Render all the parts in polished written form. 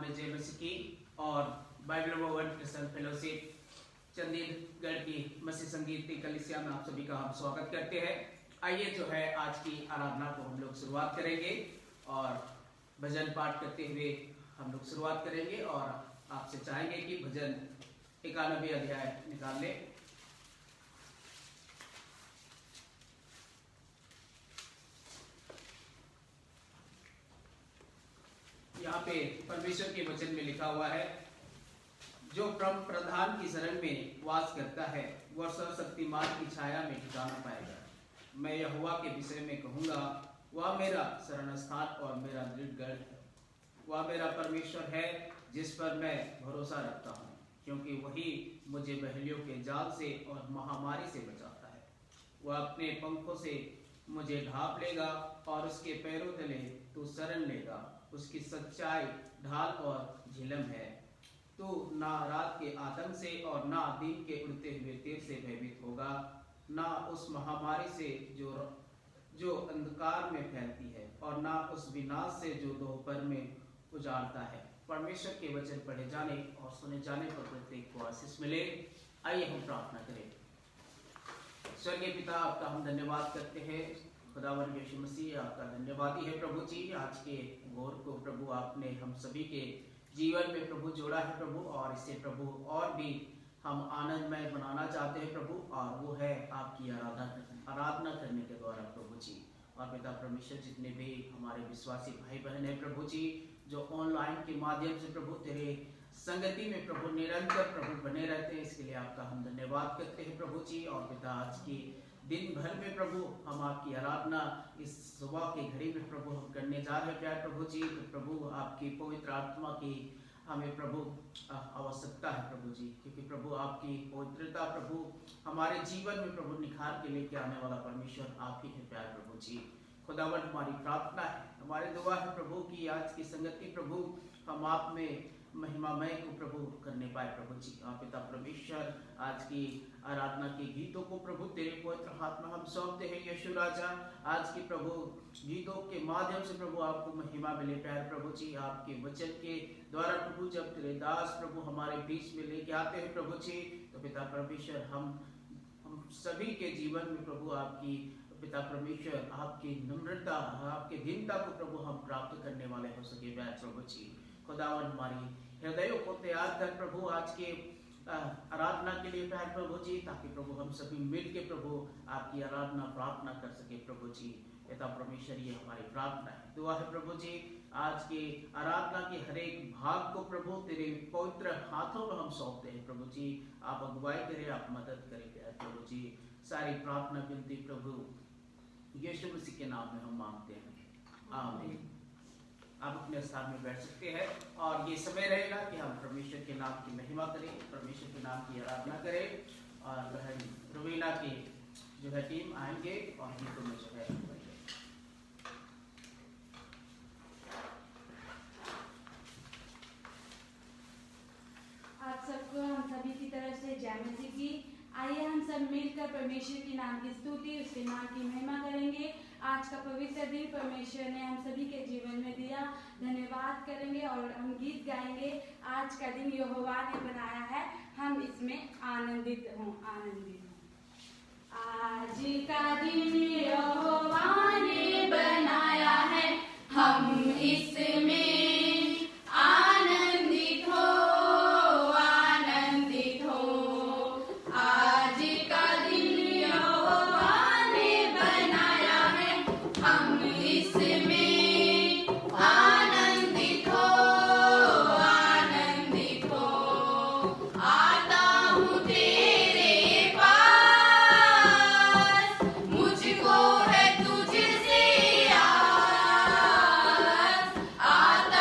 ने जय मसीह की और Bible world Christian fellowship Chandigarh की मसीह संगीत की कलीसिया में आप सभी का हम स्वागत करते हैं। आइए जो है आज की आराधना को हम लोग शुरुआत करेंगे और भजन पाठ करते हुए हम लोग शुरुआत करेंगे और आपसे चाहेंगे कि भजन 91 अध्याय निकाल ले। यहाँ पे परमेश्वर के वचन में लिखा हुआ है, जो परम प्रधान की शरण में वास करता है वह सर्वशक्तिमान की छाया में ठिकाना पाएगा। मैं यहोवा के विषय में कहूंगा, वह मेरा शरण स्थान और मेरा दृढ़ गढ़ है। वह मेरा परमेश्वर है जिस पर मैं भरोसा रखता हूँ, क्योंकि वही मुझे बहेलियों के जाल से और महामारी से बचाता है। वह अपने पंखों से मुझे ढांप लेगा और उसके पैरों तले तू शरण लेगा। उसकी सच्चाई ढाल और झिलम है। तू ना रात के आतंक से और ना दिन के उड़ते हुए तीर से भयभीत होगा, ना उस महामारी से जो अंधकार में फैलती है, और ना उस विनाश से जो दोपहर में उजाड़ता है। परमेश्वर के वचन पढ़े जाने और सुने जाने पर प्रत्येक को आशीष मिले। आइए हम प्रार्थना करें। स्वर्गीय पिता, आपका हम धन्यवाद करते हैं। खुदावन यीशु मसीह, आपका धन्यवादी है प्रभु जी। आज के घोर को प्रभु आपने हम सभी के जीवन में प्रभु जोड़ा है प्रभु, और इसे प्रभु और भी हम आनंदमय बनाना चाहते हैं प्रभु, और वो है आपकी आराधना करने के द्वारा प्रभु जी। और पिता परमेश्वर, जितने भी हमारे विश्वासी भाई बहन है प्रभु जी, जो ऑनलाइन के माध्यम से प्रभु तेरे संगति में प्रभु निरंतर प्रभु बने रहते हैं, इसके लिए आपका हम धन्यवाद करते हैं प्रभु जी। और पिता, आज की दिन भर में प्रभु हम आपकी आराधना इस सुबह की घड़ी में प्रभु हम करने जा रहे हैं प्यार प्रभु जी। तो प्रभु आपकी पवित्र आत्मा की हमें प्रभु आवश्यकता है प्रभु जी, क्योंकि प्रभु आपकी पवित्रता प्रभु हमारे जीवन में प्रभु निखार के लेके आने वाला परमेश्वर आप ही है प्यार प्रभु जी। खुदावन, हमारी प्रार्थना है, हमारी दुआ है प्रभु की आज की संगति प्रभु हम आप में महिमामय को प्रभु करने पाए प्रभु जी। आप पिता परमेश्वर, आज की आराधना के गीतों को प्रभु तेरे पवित्र हाथ में हम सौंपते हैं यीशु राजा। आज की प्रभु गीतों के माध्यम से प्रभु आपको महिमा मिले प्यार प्रभु जी। आपके वचन के द्वारा प्रभु जब तेरे दास प्रभु हमारे बीच में लेके आते हैं प्रभु जी, तो पिता परमेश्वर हम सभी के जीवन में प्रभु आपकी पिता परमेश्वर आपकी नम्रता, आपके दीनता को प्रभु हम प्राप्त करने वाले हो सके प्यार प्रभु जी। खुदावन, हमारी हृदयों को तैयार कर प्रभु आज के आराधना के लिए प्यार प्रभु जी, ताकि प्रभु हम सभी मिल के प्रभु आपकी आराधना प्रार्थना कर सके प्रभु जी। पिता परमेश्वर, ये हमारी प्रार्थना है, दुआ है प्रभु जी। आज के आराधना के हर एक भाग को प्रभु तेरे पवित्र हाथों में हम सौंपते हैं प्रभु जी। आप अगुवाई करें, आप मदद करें प्यार प्रभु जी। सारी प्रार्थना विनती प्रभु यीशु मसीह के नाम में हम मांगते हैं, आमीन। आप अपने स्थान में बैठ सकते हैं और ये समय रहेगा कि हम परमेश्वर के नाम की महिमा करें, परमेश्वर के नाम की आराधना करें। और बहन रवीना की जो है टीम आएंगे और गीतों में जो है आप सबको हम सभी की तरफ से जय मसीह की। आइए हम सब मिलकर परमेश्वर के नाम की स्तुति, उसके नाम की महिमा करेंगे। आज का पवित्र दिन परमेश्वर ने हम सभी के जीवन में दिया, धन्यवाद करेंगे और हम गीत गाएंगे। आज का दिन यहोवा ने बनाया है, हम इसमें आनंदित हों, आनंदित हों। आज का दिन यहोवा ने बनाया है, हम इसमें आनंदित हो, आनंदित हो। आज का दिन यहोवा ने बनाया है, हम इसमें आनंदित हो, आनंदित हो। आता हूँ तेरे पास, मुझको है तुझसे आस। आता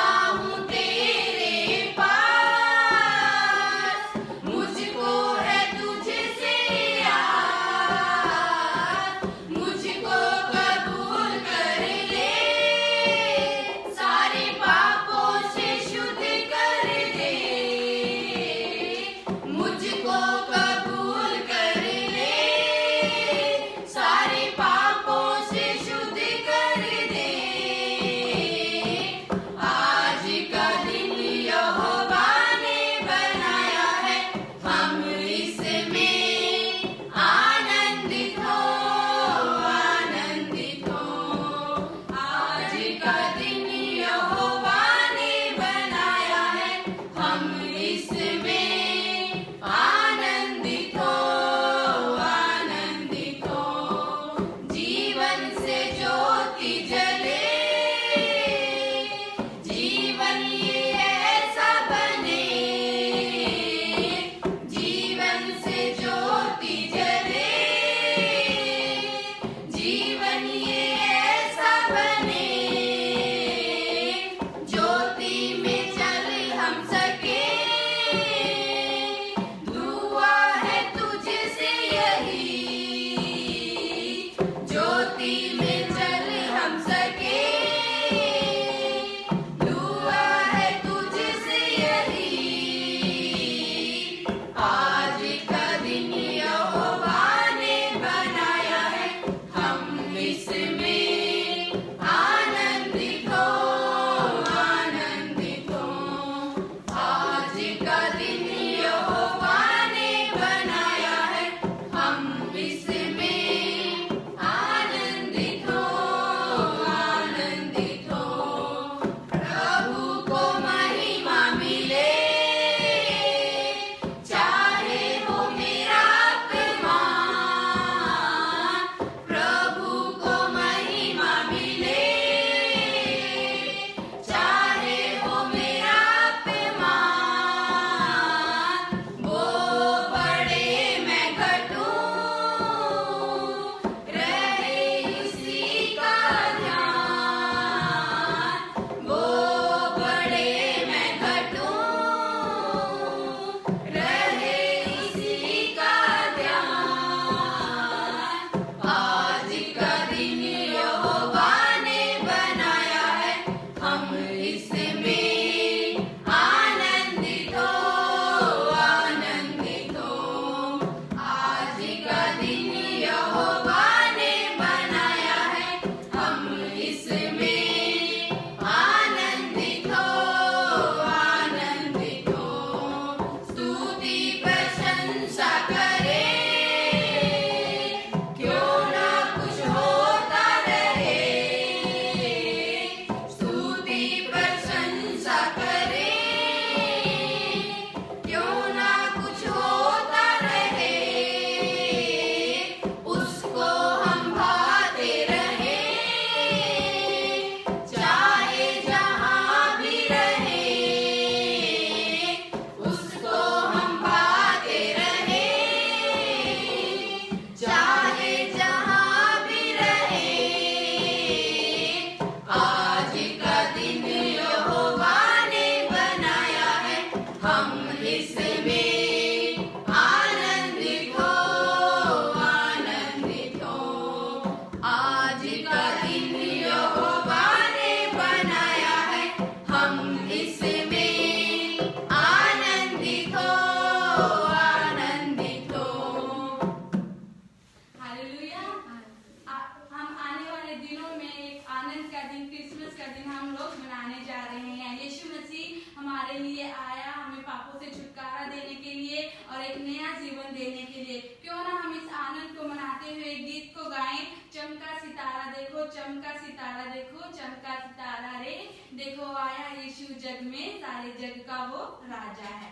चमका सितारा रे, देखो आया यीशु जग में, सारे जग का वो राजा है।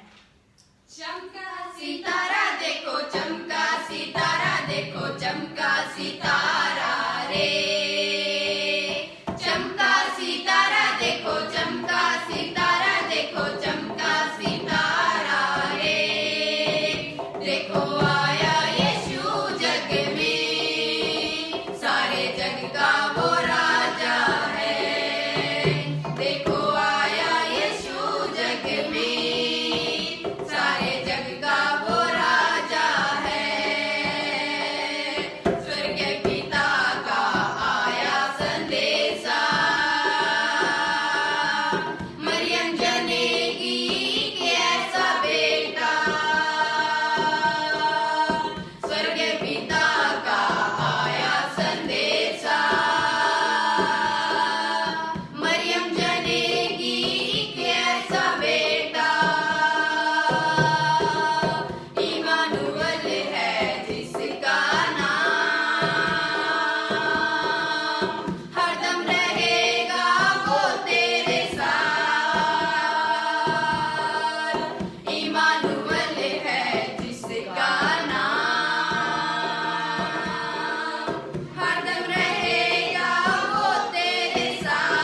चमका सितारा देखो, चमका सितारा देखो, चमका सितारा रे, चमका सितारा देखो, चमका सितारा देखो, चमका सितारा रे, देखो आया यीशु जग में, सारे जग का वो राजा है। देखो आया यीशु जग में, सारे जग का वो राजा है। स्वर्ग पिता का आया संदेशा, मरियम जनेगी कैसा बेटा। स्वर्ग पिता का आया संदेशा, मरियम जनेगी कैसा बेटा। इमानुअल है जिसका नाम, हरदम रहेगा वो तेरे साथ। इमानुअल है जिसका नाम, हरदम रहेगा वो तेरे साथ।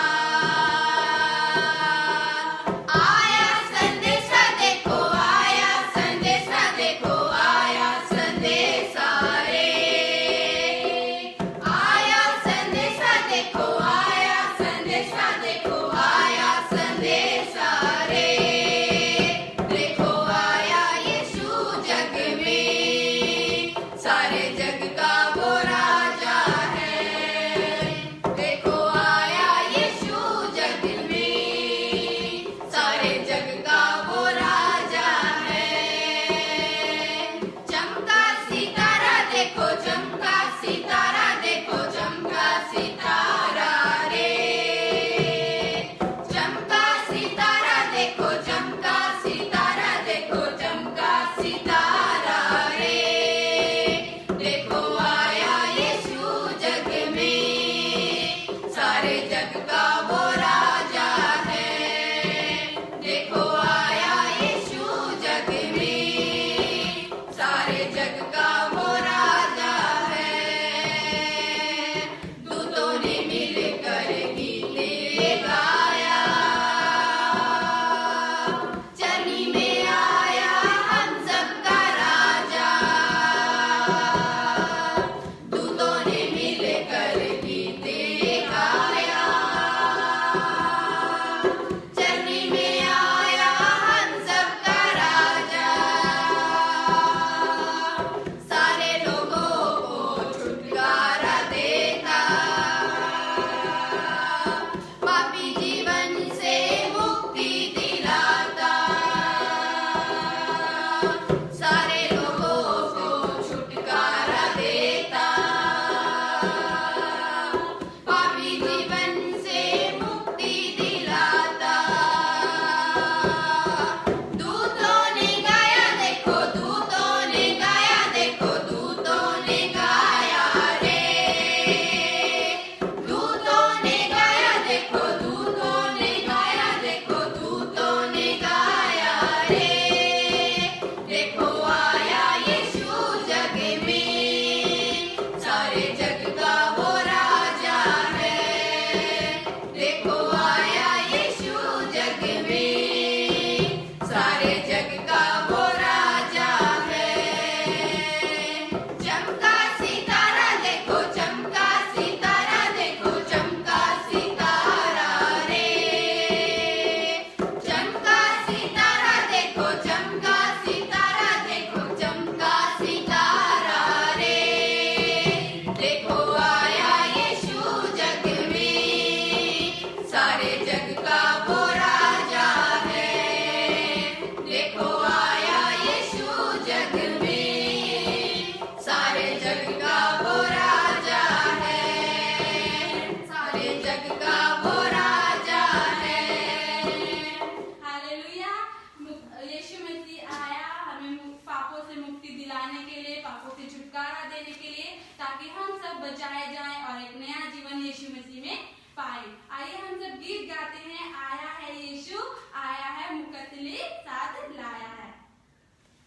आया संदेशा देखो, आया संदेशा देखो, आया संदेशा रे, आया संदेशा देखो, आया संदेशा देखो, आया संदेशा रे, देखो आया यीशु जग में, सारे जग का वो राजा है। देखो आया यीशु जग में, सारे जग का वो राजा है। चमका सितारा देखो, चमका सितारा देखो, चमका सितारा रे, चमका सितारा देखो, चमका सितारा देखो, चमका सितारा रे, देखो आया यीशु जग में, सारे जग का वो राजा है। देखो आया यीशु जग में, सारे जग का वो राजा है। दूतों ने मिलकर गीत गाया, चरनी में आया हम सबका राजा। दूतों ने मिलकर गीत गाया, चरनी में आया हम सबका राजा। सारे लोगों को छुटकारा देता, पापी जीवन से मुक्ति दिलाता। सारे लोगों को छुटकारा देता, पापी जीवन से मुक्ति दिलाता। दूतों ने गाया देखो, दूतों ने गाया देखो, दूतों ने गाया रे, दूतों ने गाया देखो, दूतों ने गाया देखो, दूतों ने गाया रे, देखो आया यीशु जग में, सारे जग का वो राजा है। देखो आया यीशु जग में, सारे जग का वो राजा है। चमका सितारा देखो, चमका सितारा देखो, चमका सितारा रे, चमका सितारा देखो, चमका सितारा देखो, चमका सितारा रे, देखो आया यीशु जग में, सारे जग का वो राजा है। देखो आया यीशु जग में, सारे जग का वो राजा है, सारे जग का वो राजा है। हालेलुया। यीशु मसीह आया हमें पापों से मुक्ति दिलाने के लिए, पापों से छुटकारा देने के लिए, ताकि हम सब बचाए जाएं और एक नया जीवन यीशु साथ लाया है।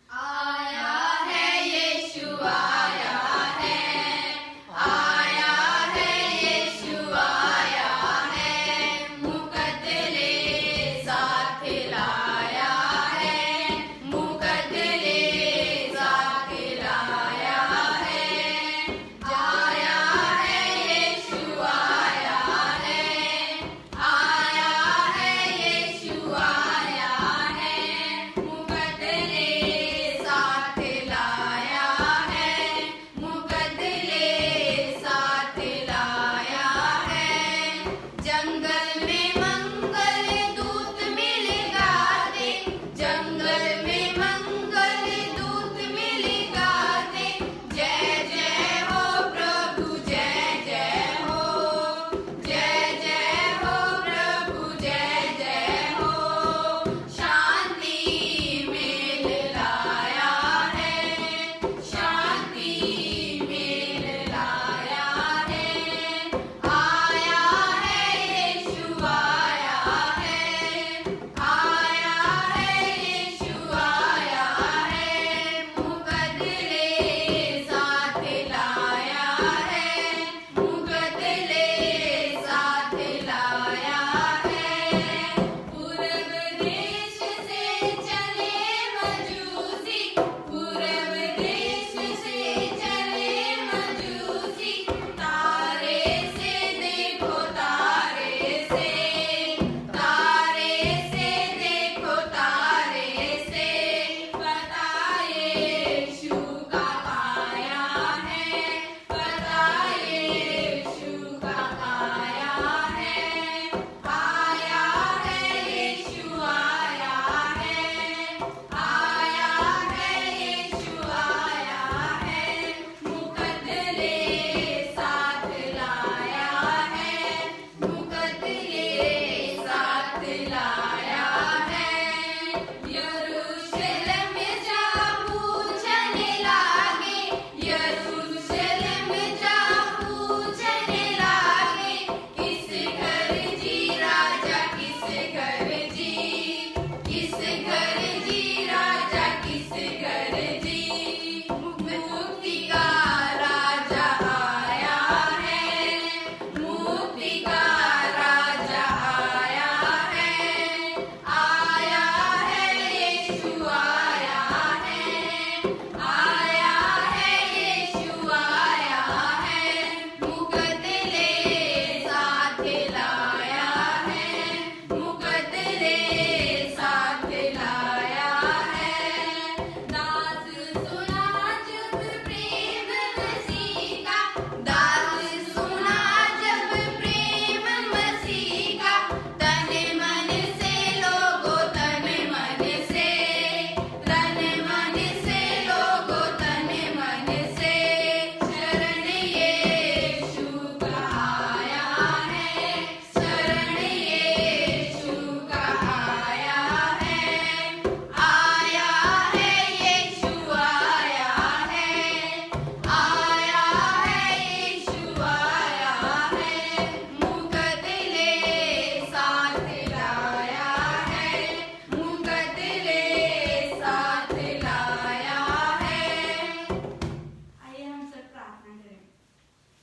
आया है यीशु आया है, आया है यीशु आया है, मुकद्दले साथ लाया है, मुकद्दले साथ लाया है। आया है यीशु आया है, आया है यीशु आया है, मुकद्दले साथ लाया है, मुकद्दले साथ लाया है। जंगल में मंगल दूत मिल गाते, जंगल में मंगल दूत मिल गाते, जय जय हो प्रभु जय जय हो, जय जय हो प्रभु जय जय हो। शांति मेल लाया है, शांति मेल लाया है। आया है यीशु आया है, आया है यीशु आया है, मुकद्दले साथ लाया है, मुकद्दले साथ लाया है। पूरब देश से चले मजूसी, पूरब देश से चले मजूसी, तारे से देखो तारे से, तारे से देखो तारे से, पता यीशु का आया है, पता यीशु का आया है। आया है यीशु आया है, आया है यीशु आया है, मुकद्दले साथ लाया है, मुकद्दले साथ लाया है। यरूशलेम जा पूछने लागे, यरूशलेम जा पूछने लागे, किस घर जी राजा किस घर जी, किस घर जी राजा किस घर जी। मुक्ति का राजा आया है, मुक्ति का राजा आया है। आया है यीशु आया है, आया है यीशु आया है, मुकद्दले साथ लाया है, मुकद्दले साथ लाया है। दास सुना जब प्रेम मसीह का, दास सुना जब प्रेम मसीह का, तन मन से लोगो तन मन से, तन मन से लोगो तन मन से, शरण यीशु का आया है, शरण यीशु का आया है। आया है यीशु आया है, आया है यीशु आया है, मुकद्दले साथ लाया है, मुकद्दले साथ लाया है। आइए हम सब प्रार्थना करें।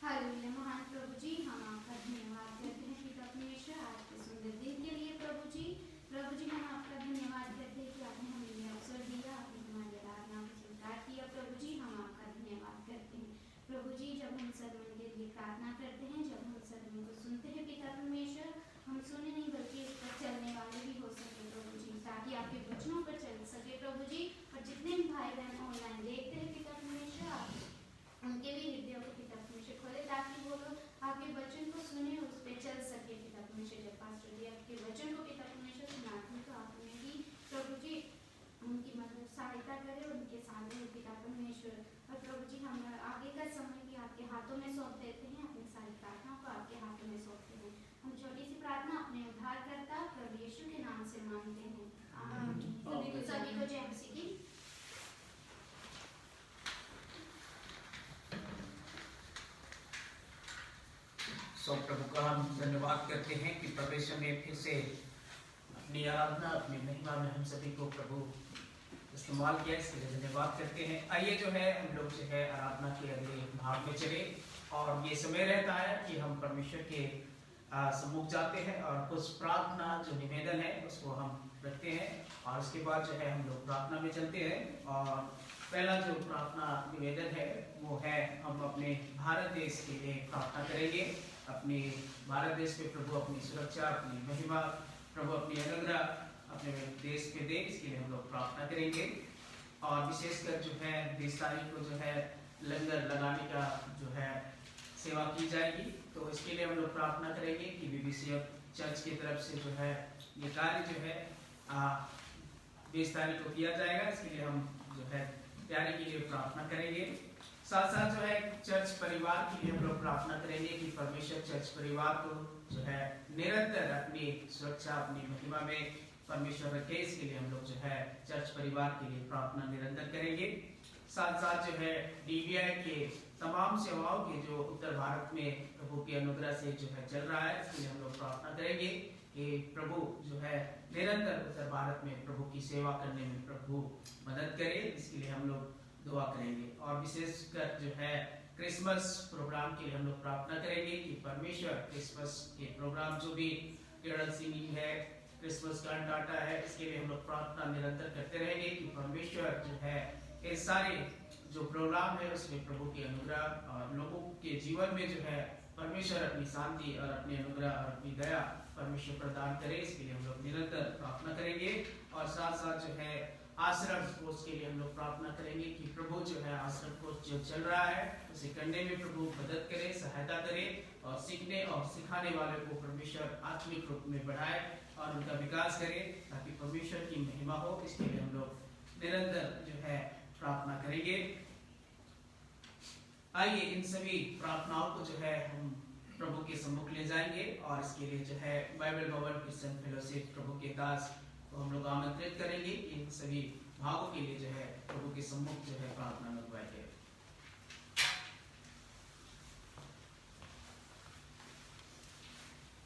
हालेलुया। महान प्रभु जी, हम आपका धन्यवाद करते हैं पिता परमेश्वर आज के सुंदर दिन के लिए। प्रभु जी हम आपका धन्यवाद करते हैं कि आपने हमें ये अवसर दिया, आपने हमारी आराधना को स्वीकार किया। प्रभु जी हम आपका धन्यवाद करते हैं। प्रभु जी जब हम सदमन के लिए प्रार्थना करते हैं, जब हम सदमन को सुनते हैं पिता परमेश्वर, हम सुने नहीं बल्कि इस पर चलने वाले भी हो सके प्रभु जी, ताकि आपके वचनों पर चल सके प्रभु जी। और जितने भी भाई बहन ऑनलाइन देखते हैं पिता परमेश्वर, आप उनके भी हृदय को पिता परमेश्वर खोले, ताकि वो लोग आपके वचन को सुने, उस पर चल सके पिता परमेश्वर। जब पास्टर जी आपके वचन को पिता परमेश्वर सुनाते हैं, तो आप उन्हें भी प्रभु जी उनकी मतलब सहायता करें, उनके सामने पिता परमेश्वर। और प्रभु जी हम आगे का समय भी आपके हाथों में सौंप देते हैं, अपनी सारी प्रार्थनाओं को आपके हाथों में सौंपते हैं। हम छोटी सी प्रार्थना अपने उद्धारकर्ता प्रभु यीशु के नाम से मांगते हैं, आमीन। सभी को जय मसीह की। सो प्रभु का हम धन्यवाद करते हैं कि परमेश्वर ने फिर से अपनी आराधना अपनी महिमा में हम सभी को प्रभु इस्तेमाल किया, इसके लिए धन्यवाद करते हैं। आइए जो है हम लोग जो है आराधना के अगले भाग में चले और ये समय रहता है कि हम परमेश्वर के सम्मुख जाते हैं और कुछ प्रार्थना जो निवेदन है उसको हम रखते हैं और उसके बाद जो है हम लोग प्रार्थना में चलते हैं। और पहला जो प्रार्थना निवेदन है वो है हम अपने भारत देश के लिए प्रार्थना करेंगे। अपने भारत देश में प्रभु अपनी सुरक्षा अपनी महिमा प्रभु अपनी अनुग्रह अपने देश पे दे, इसके लिए हम लोग प्रार्थना करेंगे। और विशेषकर जो है 20 तारीख को जो है लंगर लगाने का जो है सेवा की जाएगी, तो इसके लिए हम लोग प्रार्थना करेंगे कि बीबीसी चर्च की तरफ से जो है ये कार्य जो है 20 तारीख को किया जाएगा। इसके लिए हम जो है तैयारी के लिए प्रार्थना करेंगे। साथ साथ जो है चर्च परिवार के लिए हम लोग प्रार्थना करेंगे कि परमेश्वर चर्च परिवार को जो है निरंतर अपनी सुरक्षा अपनी महिमा में परमेश्वर रखे, इसके लिए हम लोग जो है चर्च परिवार के लिए प्रार्थना निरंतर करेंगे। साथ साथ जो है DBI के तमाम सेवाओं के जो उत्तर भारत में प्रभु के अनुग्रह से जो है चल रहा है, इसके लिए हम लोग प्रार्थना करेंगे कि प्रभु जो है निरंतर उत्तर भारत में प्रभु की सेवा करने में प्रभु मदद करे, इसके लिए हम लोग दुआ करेंगे। और विशेषकर जो है क्रिसमस प्रोग्राम के लिए हम लोग प्रार्थना करेंगे कि परमेश्वर क्रिसमस के प्रोग्राम जो भी केरल सिंगिंग है क्रिसमस कांटाटा है, इसके लिए हम लोग प्रार्थना निरंतर करते रहेंगे कि परमेश्वर जो है ये सारे जो प्रोग्राम है उसमें प्रभु के अनुग्रह और लोगों के जीवन में जो है परमेश्वर अपनी शांति और अपनी अनुग्रह और अपनी दया परमेश्वर प्रदान करे, इसके लिए हम लोग निरंतर प्रार्थना करेंगे। और साथ साथ जो है आश्रम कोर्स के लिए हम लोग प्रार्थना करेंगे कि प्रभु जो है आश्रम कोर्स जो चल रहा है उसे करने में प्रभु मदद करे, सहायता करे और सीखने और सिखाने वाले को परमेश्वर आत्मिक रूप में बढ़ाए और उनका विकास करे ताकि परमेश्वर की महिमा हो, इसके लिए हम लोग निरंतर जो है प्रार्थना करेंगे। आइए इन सभी प्रार्थनाओं को जो है हम प्रभु के सम्मुख ले जाएंगे और इसके लिए जो है बाइबल भवन क्रिश्चियन फेलोशिप प्रभु के दास को हम लोग आमंत्रित करेंगे। इन सभी भागों के लिए जो है प्रभु के सम्मुख जो है प्रार्थना लगवाएंगे।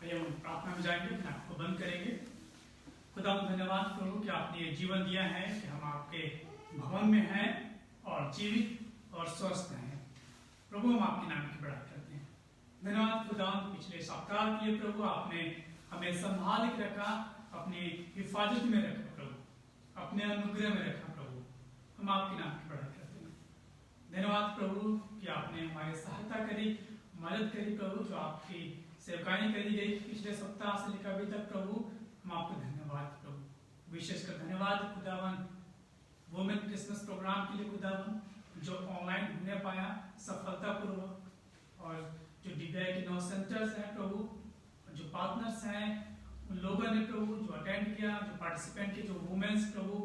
हम प्रार्थना में जाएंगे, अपने आप को बंद करेंगे। खुदा धन्यवाद प्रभु कि आपने ये जीवन दिया है कि हम आपके भवन में हैं और जीवित और स्वस्थ हैं। प्रभु हम आपके नाम की बड़ाई करते हैं। धन्यवाद खुदा, पिछले सप्ताह के लिए प्रभु आपने हमें संभाल के रखा, अपनी हिफाजत में रखा प्रभु, अपने अनुग्रह में रखा प्रभु, हम आपके नाम की बड़ाई करते हैं। धन्यवाद प्रभु कि आपने हमारी सहायता करी, मदद करी प्रभु, जो आपकी सेवकाई करी गई पिछले सप्ताह से लेकर अभी तक प्रभु, हम आपको धन्यवाद प्रभु। विशेषकर धन्यवाद खुदावन वुमेन क्रिसमस प्रोग्राम के लिए खुदावन जो ऑनलाइन होने पाया सफलतापूर्वक, और जो DBI के 9 सेंटर्स हैं प्रभु, जो पार्टनर्स हैं उन लोगों ने प्रभु जो अटेंड किया, जो पार्टिसिपेंट के जो वुमेन्स प्रभु,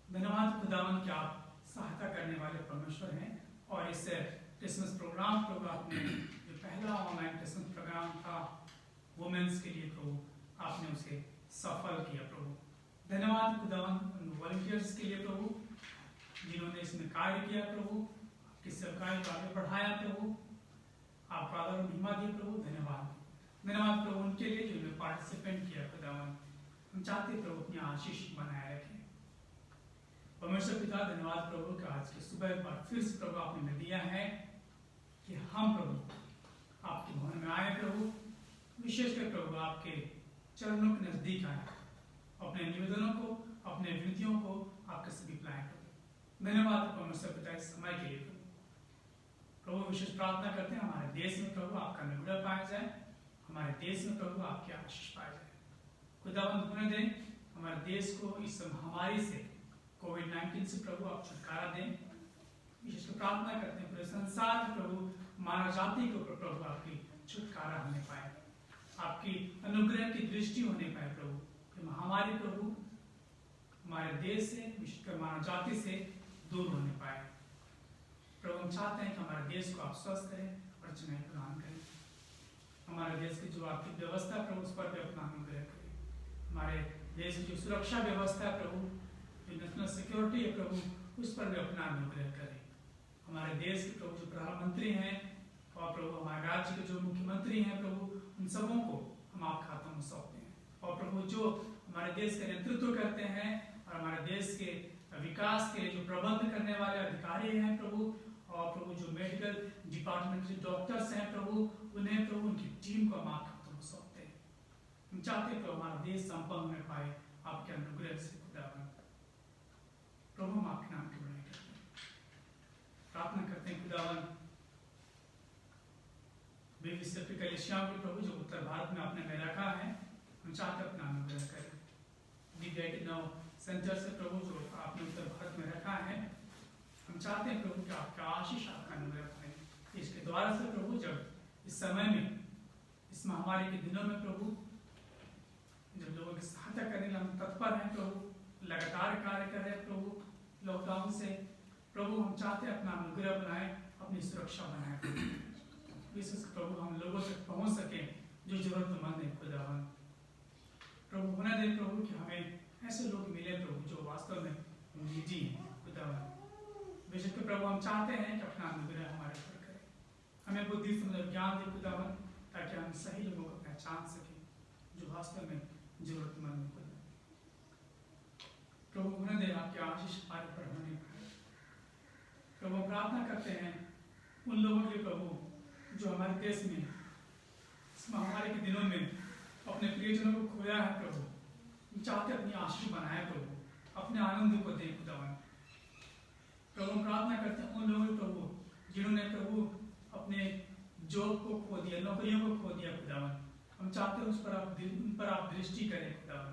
धन्यवाद खुदावन कि आप सहायता करने वाले परमेश्वर हैं। और इस क्रिसमस प्रोग्राम प्रभु आपने जो पहला ऑनलाइन क्रिसमस प्रोग्राम था वुमेन्स के लिए प्रभु, आपने उसे सफल किया प्रभु। धन्यवाद खुदावन उन वॉलंटियर्स के लिए प्रभु जिन्होंने इसमें कार्य किया प्रभु, आपकी सेवकाई को आगे बढ़ाया प्रभु, आपका आदर महिमा दिया प्रभु। धन्यवाद धन्यवाद प्रभु उनके लिए जिन्होंने पार्टिसिपेंट किया खुदावन, हम चाहते प्रभु अपनी आशीष बनाए रखें। परमेश्वर पिता धन्यवाद प्रभु कि आज की सुबह एक बार फिर से प्रभु आपने हमें दिया है कि हम प्रभु आपके भवन में आए प्रभु, विशेषकर प्रभु आपके चरणों के नजदीक आए, अपने निवेदनों को अपने विनतियों को आपके सभी लाए प्रभु। धन्यवाद परमेश्वर पिता इस समय के लिए प्रभु। विशेष प्रार्थना करते हैं हमारे देश में प्रभु आपका अनुग्रह पाया जाए, हमारे देश में प्रभु आपकी आशीष पाया जाए। खुदावंद होने दें हमारे देश को इस महामारी से कोविड-19 से प्रभु आप छुटकारा दें। विशेष प्रार्थना करते हैं पूरे संसार में प्रभु मानव जाति के ऊपर प्रभु आपकी छुटकारा होने पाए, आपकी अनुग्रह की दृष्टि होने पाए प्रभु। महामारी प्रभु हमारे देश से विशेषकर मानव जाति से दूर होने पाए प्रभु। हम चाहते हैं कि हमारे देश को आप स्वस्थ करें और चुनाव प्रदान करें। हमारे देश की जो आर्थिक व्यवस्था प्रभु उस पर भी अपना अनुग्रह करें। हमारे देश की जो सुरक्षा व्यवस्था है प्रभु, जो नेशनल सिक्योरिटी है प्रभु, उस पर भी अपना अनुग्रह करें। हमारे देश के प्रभु जो प्रधानमंत्री हैं और प्रभु हमारे राज्य के जो मुख्यमंत्री हैं प्रभु, उन सबों को हम आपके हाथों में सौंपते हैं। और प्रभु जो हमारे देश का नेतृत्व करते हैं और हमारे देश के विकास के जो प्रबंध करने वाले अधिकारी हैं प्रभु, और प्रभु जो मेडिकल डिपार्टमेंट के डॉक्टर्स हैं प्रभु, उन्हें प्रभु उनकी टीम को हम आपके हाथों में सौंपते हैं। हम चाहते हैं प्रभु हमारा देश संपन्न होने पाए आपके अनुग्रह से खुदावन। प्रभु हम आपके नाम की बड़ाई करते हैं, प्रार्थना करते हैं खुदावन बेबी कलिसिया के प्रभु जो उत्तर भारत में आपने में रखा है, हम चाहते अपना अनुग्रह करें। DBIT 9 सेंटर से प्रभु जो आपने उत्तर भारत में रखा है, हम चाहते हैं प्रभु कि आपका आशीष आपका अनुग्रह करें। इसके द्वारा से प्रभु जब इस समय में इस महामारी के दिनों में प्रभु जब लोगों की सहायता करने के लिए हम तत्पर हैं प्रभु, लगातार कार्य कर रहे हैं प्रभु लॉकडाउन से प्रभु, हम चाहते हैं अपना अनुग्रह बनाए, अपनी सुरक्षा बनाए विशेष प्रभु हम लोगों तक पहुंच सके जो जरूरतमंद है खुदावन। प्रभु होने दे प्रभु कि हमें ऐसे लोग मिले प्रभु जो वास्तव में निजी हैं खुदावन। बेशक प्रभु हम चाहते हैं कि अपना अनुग्रह हमारे ऊपर करें, हमें बुद्धि समझ ज्ञान दे खुदावन, ताकि हम सही लोगों को पहचान सके जो वास्तव में जरूरतमंद है खुदावन। प्रभु होने दे आपके आशीष हमारे पर होने पाए। प्रभु प्रार्थना करते हैं उन लोगों के प्रभु जो हमारे देश में इस महामारी के दिनों में अपने प्रियजनों को खोया है प्रभु, चाहते अपनी आशीष बनाए प्रभु, अपने आनंद को दे खुदावन। प्रभु प्रार्थना करते हैं उन लोगों के प्रभु जिन्होंने प्रभु अपने जॉब को खो दिया, नौकरियों को खो दिया खुदावन, हम चाहते हैं उन पर आप दृष्टि करें खुदावन।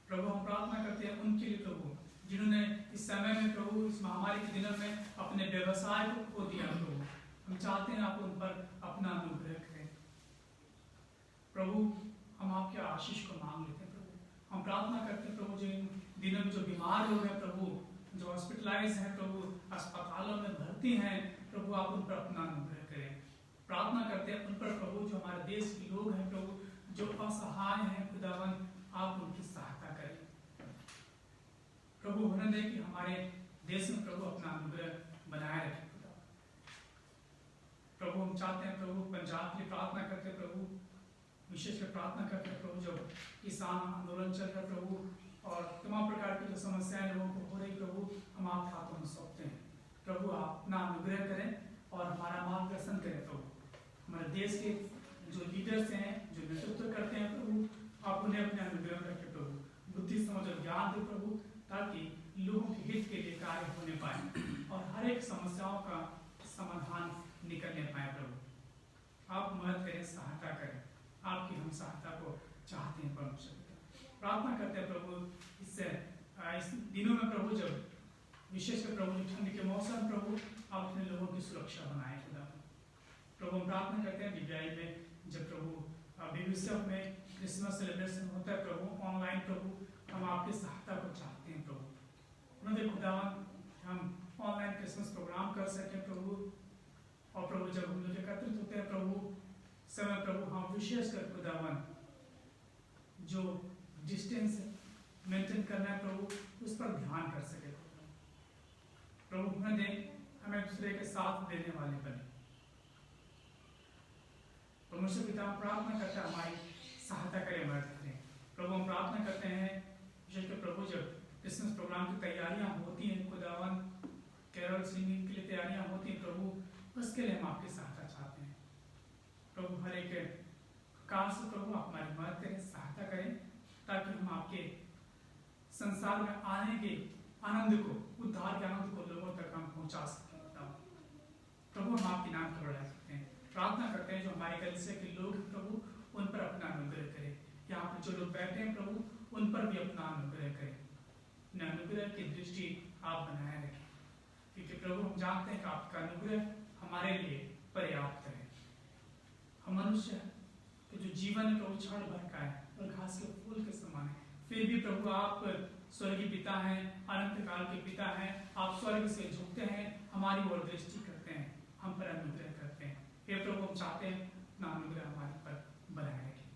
प्रभु हम प्रार्थना करते हैं उनके लिए प्रभु जिन्होंने इस समय में प्रभु इस महामारी के दिनों में अपने व्यवसाय को खो दिया प्रभु, हम चाहते हैं आप उन पर अपना अनुग्रह करें प्रभु। हम आपके आशीष को मांग लेते हैं प्रभु, हम प्रार्थना करते हैं प्रभु जो इन दिनों में जो बीमार लोग हैं प्रभु, जो हॉस्पिटलाइज हैं प्रभु, अस्पतालों में भर्ती हैं प्रभु, आप उन पर अपना अनुग्रह करें। प्रार्थना करते हैं उन पर प्रभु जो हमारे देश के लोग हैं प्रभु जो असहाय हैं खुदावन, आप उनकी सहायता करें प्रभु। होने दें कि हमारे देश में प्रभु अपना अनुग्रह बनाए रखें खुदावन। प्रभु हम चाहते हैं प्रभु पंजाब की प्रार्थना करते हैं प्रभु, विशेषकर प्रार्थना करते हैं प्रभु जो किसान आंदोलन चल रहा है प्रभु, और तमाम प्रकार की जो समस्याएं लोगों को हो रही प्रभु, हम आपके हाथों में सौंपते हैं प्रभु। आप अपना अनुग्रह करें और हमारा मार्गदर्शन करें प्रभु। हमारे देश के जो लीडर्स हैं जो नेतृत्व करते हैं प्रभु, आप उन्हें अपने अनुग्रह में रखें प्रभु, बुद्धि समझ और ज्ञान दे प्रभु, ताकि लोगों के हित के लिए कार्य होने पाए और हर एक समस्याओं का समाधान निकलने पाए प्रभु। आप मदद करें, सहायता करें, आपकी हम सहायता को चाहते हैं परमेश्वर। प्रार्थना करते हैं प्रभु इससे इस दिनों में प्रभु जब विशेषकर प्रभु ठंड के मौसम प्रभु आप अपने लोगों की सुरक्षा बनाए खुदा प्रभु। हम प्रार्थना करते हैं DBI में जब प्रभु भविष्य में क्रिसमस सेलिब्रेशन होता है प्रभु ऑनलाइन प्रभु, हम आपकी सहायता को चाहते हैं प्रभु। उन्होंने खुदावन हम ऑनलाइन क्रिसमस प्रोग्राम कर सकें प्रभु, और प्रभु जब हम लोग एकत्रित होते हैं प्रभु समय प्रभु हम विशेषकर खुदावन जो डिस्टेंस मेंटेन करना है प्रभु उस पर ध्यान कर सके प्रभु। उन्हें दें हमें दूसरे के साथ देने वाले बने परमेश्वर पिता। हम प्रार्थना करते हैं हमारी सहायता करें, मदद करें प्रभु। हम प्रार्थना करते हैं विशेषकर प्रभु जब क्रिसमस प्रोग्राम की तैयारियां होती हैं खुदावन, कैरल सिंगिंग के लिए तैयारियां होती हैं प्रभु, उसके लिए हम आपकी सहायता चाहते हैं प्रभु। हर एक काल से प्रभु आप हमारी मदद करें, सहायता करें, ताकि हम आपके संसार में आने के आनंद को, उद्धार के आनंद को लोगों तक हम पहुंचा सकें प्रभु। हम आपके नाम को बढ़ा सकते हैं। प्रार्थना करते हैं जो हमारे कलीसिया के लोग प्रभु उन पर अपना अनुग्रह करें, यहाँ पर जो लोग बैठे हैं प्रभु उन पर भी अपना अनुग्रह करें, अपने अनुग्रह की दृष्टि आप बनाए रखें, क्योंकि प्रभु हम जानते हैं कि आपका अनुग्रह हमारे लिए पर्याप्त है। हम मनुष्य के जो जीवन है प्रभु क्षण भर का है और घास के फूल के समान है, फिर भी प्रभु आप स्वर्गीय पिता हैं, अनंत काल के पिता हैं, आप स्वर्ग से झुकते हैं, हमारी ओर दृष्टि करते हैं, हम पर अनुग्रह करते हैं। हे प्रभु हम चाहते हैं अपना अनुग्रह हमारे पर बनाए रखें।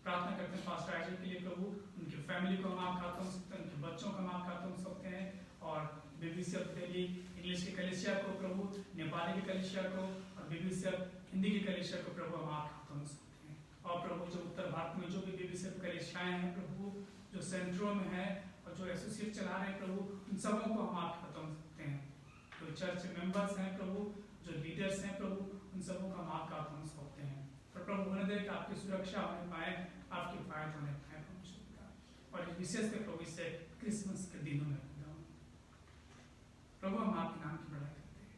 प्रार्थना करते हैं पास्टर आइजक के लिए प्रभु, उनकी फैमिली को हम आप खातों में सकते हैं, उनके बच्चों को हम आप खातों में सकते हैं, और BBC ऑफ दिल्ली इंग्लिश के कलीसिया को प्रभु, नेपाली के कलीसिया को और BBC ऑफ हिंदी के कलीसिया को प्रभु हम आप हाथों में सकते हैं। और प्रभु जो उत्तर भारत में जो भी बेबीसिट कलेसियाएं हैं प्रभु, जो सेंटरों में है और जो एसोसिएट चला रहे हैं प्रभु, उन सबों को हम आपके हाथों में सकते हैं। जो चर्च मेंबर्स हैं प्रभु, जो लीडर्स हैं प्रभु, उन सबों का हम आपके हाथों में सौंपते हैं। और प्रभु होने दे कि आपकी सुरक्षा होने पाए, आपकी हिफाजत होने पाए प्रभु का। और विशेष कर प्रभु इससे क्रिसमस के दिनों में प्रभु हम आपके नाम की बड़ाई करते हैं।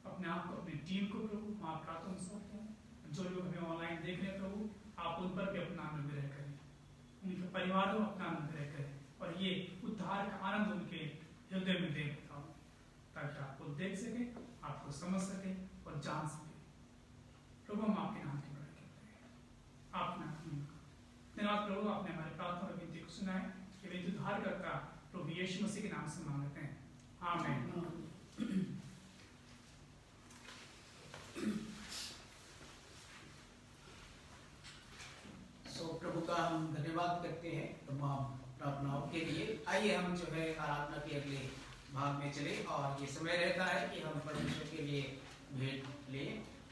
अपने आप को, अपनी टीम को प्रभु हम आपके हाथों में सौंपते हैं। जो लोग हमें ऑनलाइन देख रहे हैं प्रभु, आप उन पर भी अपना अनुग्रह करें, उनके परिवारों में अपना अनुग्रह करें और ये उद्धार का आनंद उनके हृदय में दे बताओ, ताकि आपको देख सके, आपको समझ सके और जान सके। प्रभु हम आपके नाम की बड़ाई करते हैं। आपने धन्यवाद प्रभु, आपने हमारे प्रार्थना और विनती को सुना है। ये विनती उद्धार करता प्रभु यीशु मसीह के नाम से मांगते हैं, आमीन। प्रभु का हम धन्यवाद करते हैं तमाम प्रार्थनाओं के लिए। आइए हम जो है आराधना के अगले भाग में चले और ये समय रहता है कि हम परमेश्वर के लिए भेंट लें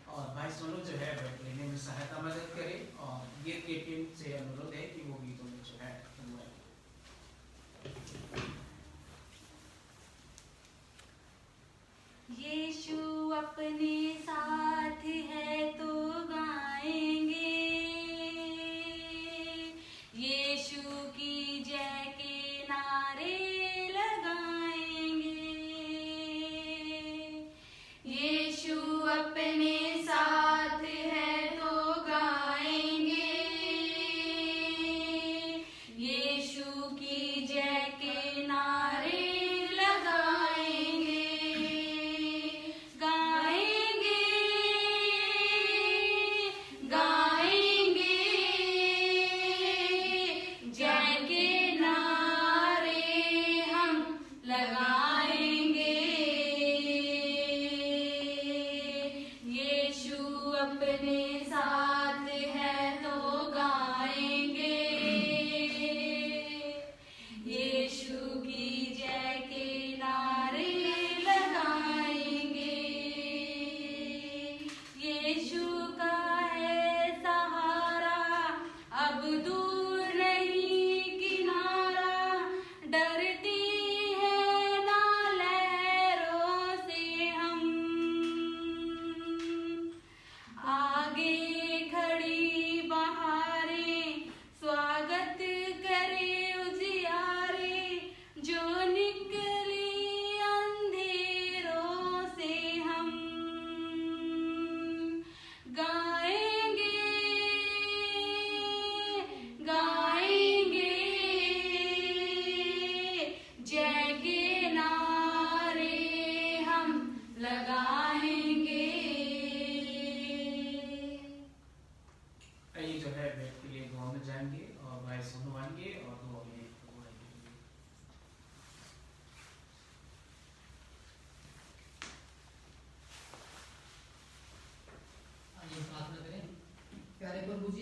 और भाई सोनू जो है भेंट लेने में सहायता मदद करे और गीत की टीम से अनुरोध है कि वो गीतों में जो है यीशु अपने साथ है तो गाएंगे, यीशु की जय के नारे लगाएंगे। यीशु अपने साथ है तो गाएंगे, यीशु की जय के नारे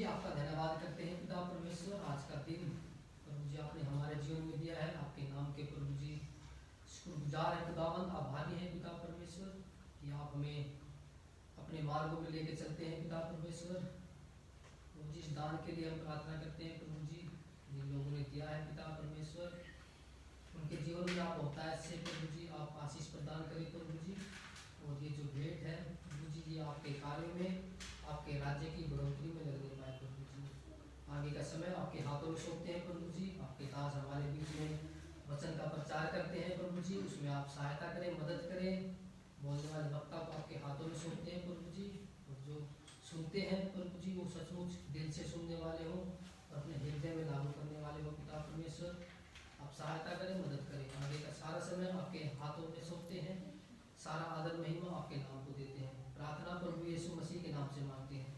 आपका धन्यवाद करते हैं पिता परमेश्वर, आज का दिन प्रभु जी आपने हमारे जीवन में दिया है। आपके नाम के प्रभु जी शुक्रगुजार है खुदावंद, आभारी है पिता परमेश्वर कि आप हमें अपने मार्गों में लेके चलते हैं पिता परमेश्वर। प्रभु जी इस दान के लिए हम प्रार्थना करते हैं प्रभु जी, जिन लोगों ने दिया है पिता परमेश्वर, उनके जीवन में आप होता है से प्रभु जी आप आशीष प्रदान करें प्रभु जी। और ये जो भेंट है प्रभु जी ये आपके कार्य में, आपके राज्य की बढ़ोतरी में लगने पाए प्रभु जी। आगे का समय आपके हाथों में सौंपते हैं प्रभु जी। आपके दास हमारे बीच में वचन का प्रचार करते हैं प्रभु जी, उसमें आप सहायता करें, मदद करें। बोलने वाले वक्ता को आपके हाथों में सौंपते हैं प्रभु जी, और जो सुनते हैं प्रभु जी वो सचमुच दिल से सुनने वाले हो और अपने हृदय में लागू करने वाले हो पिता परमेश्वर। आप सहायता करें, मदद करें। आगे का सारा समय आपके हाथों में सौंपते हैं, सारा आदर महिमा आपके नाम को देते हैं। प्रार्थना प्रभु यीशु मसीह के नाम से मांगते हैं।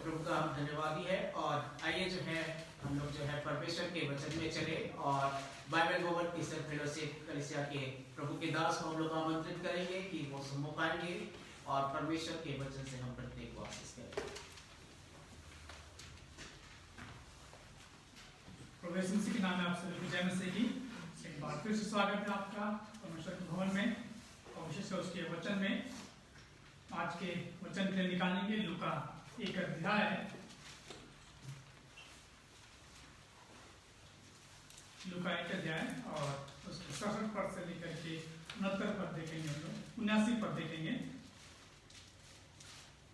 प्रभु का हम धन्यवादी है और आइए जो है हम लोग जो है परमेश्वर के वचन में चले और बाइबल गोवर की सब फेलोशिप कलीसिया के प्रभु के दास को हम लोग आमंत्रित करेंगे कि वो सम्मुख आएंगे और परमेश्वर के वचन से हम प्रत्येक को आशीष करेंगे। प्रभु यीशु मसीह के नाम में आप सभी को जय मसीह की। एक बार फिर से स्वागत है आपका परमेश्वर के भवन में। और विशेष इसका उसके वचन में आज के वचन के लिए निकालेंगे लूका 1 अध्याय, लूका 1 अध्याय और उसके 67 पद से लेकर के 69 पद देखेंगे, हम लोग 79 पद देखेंगे।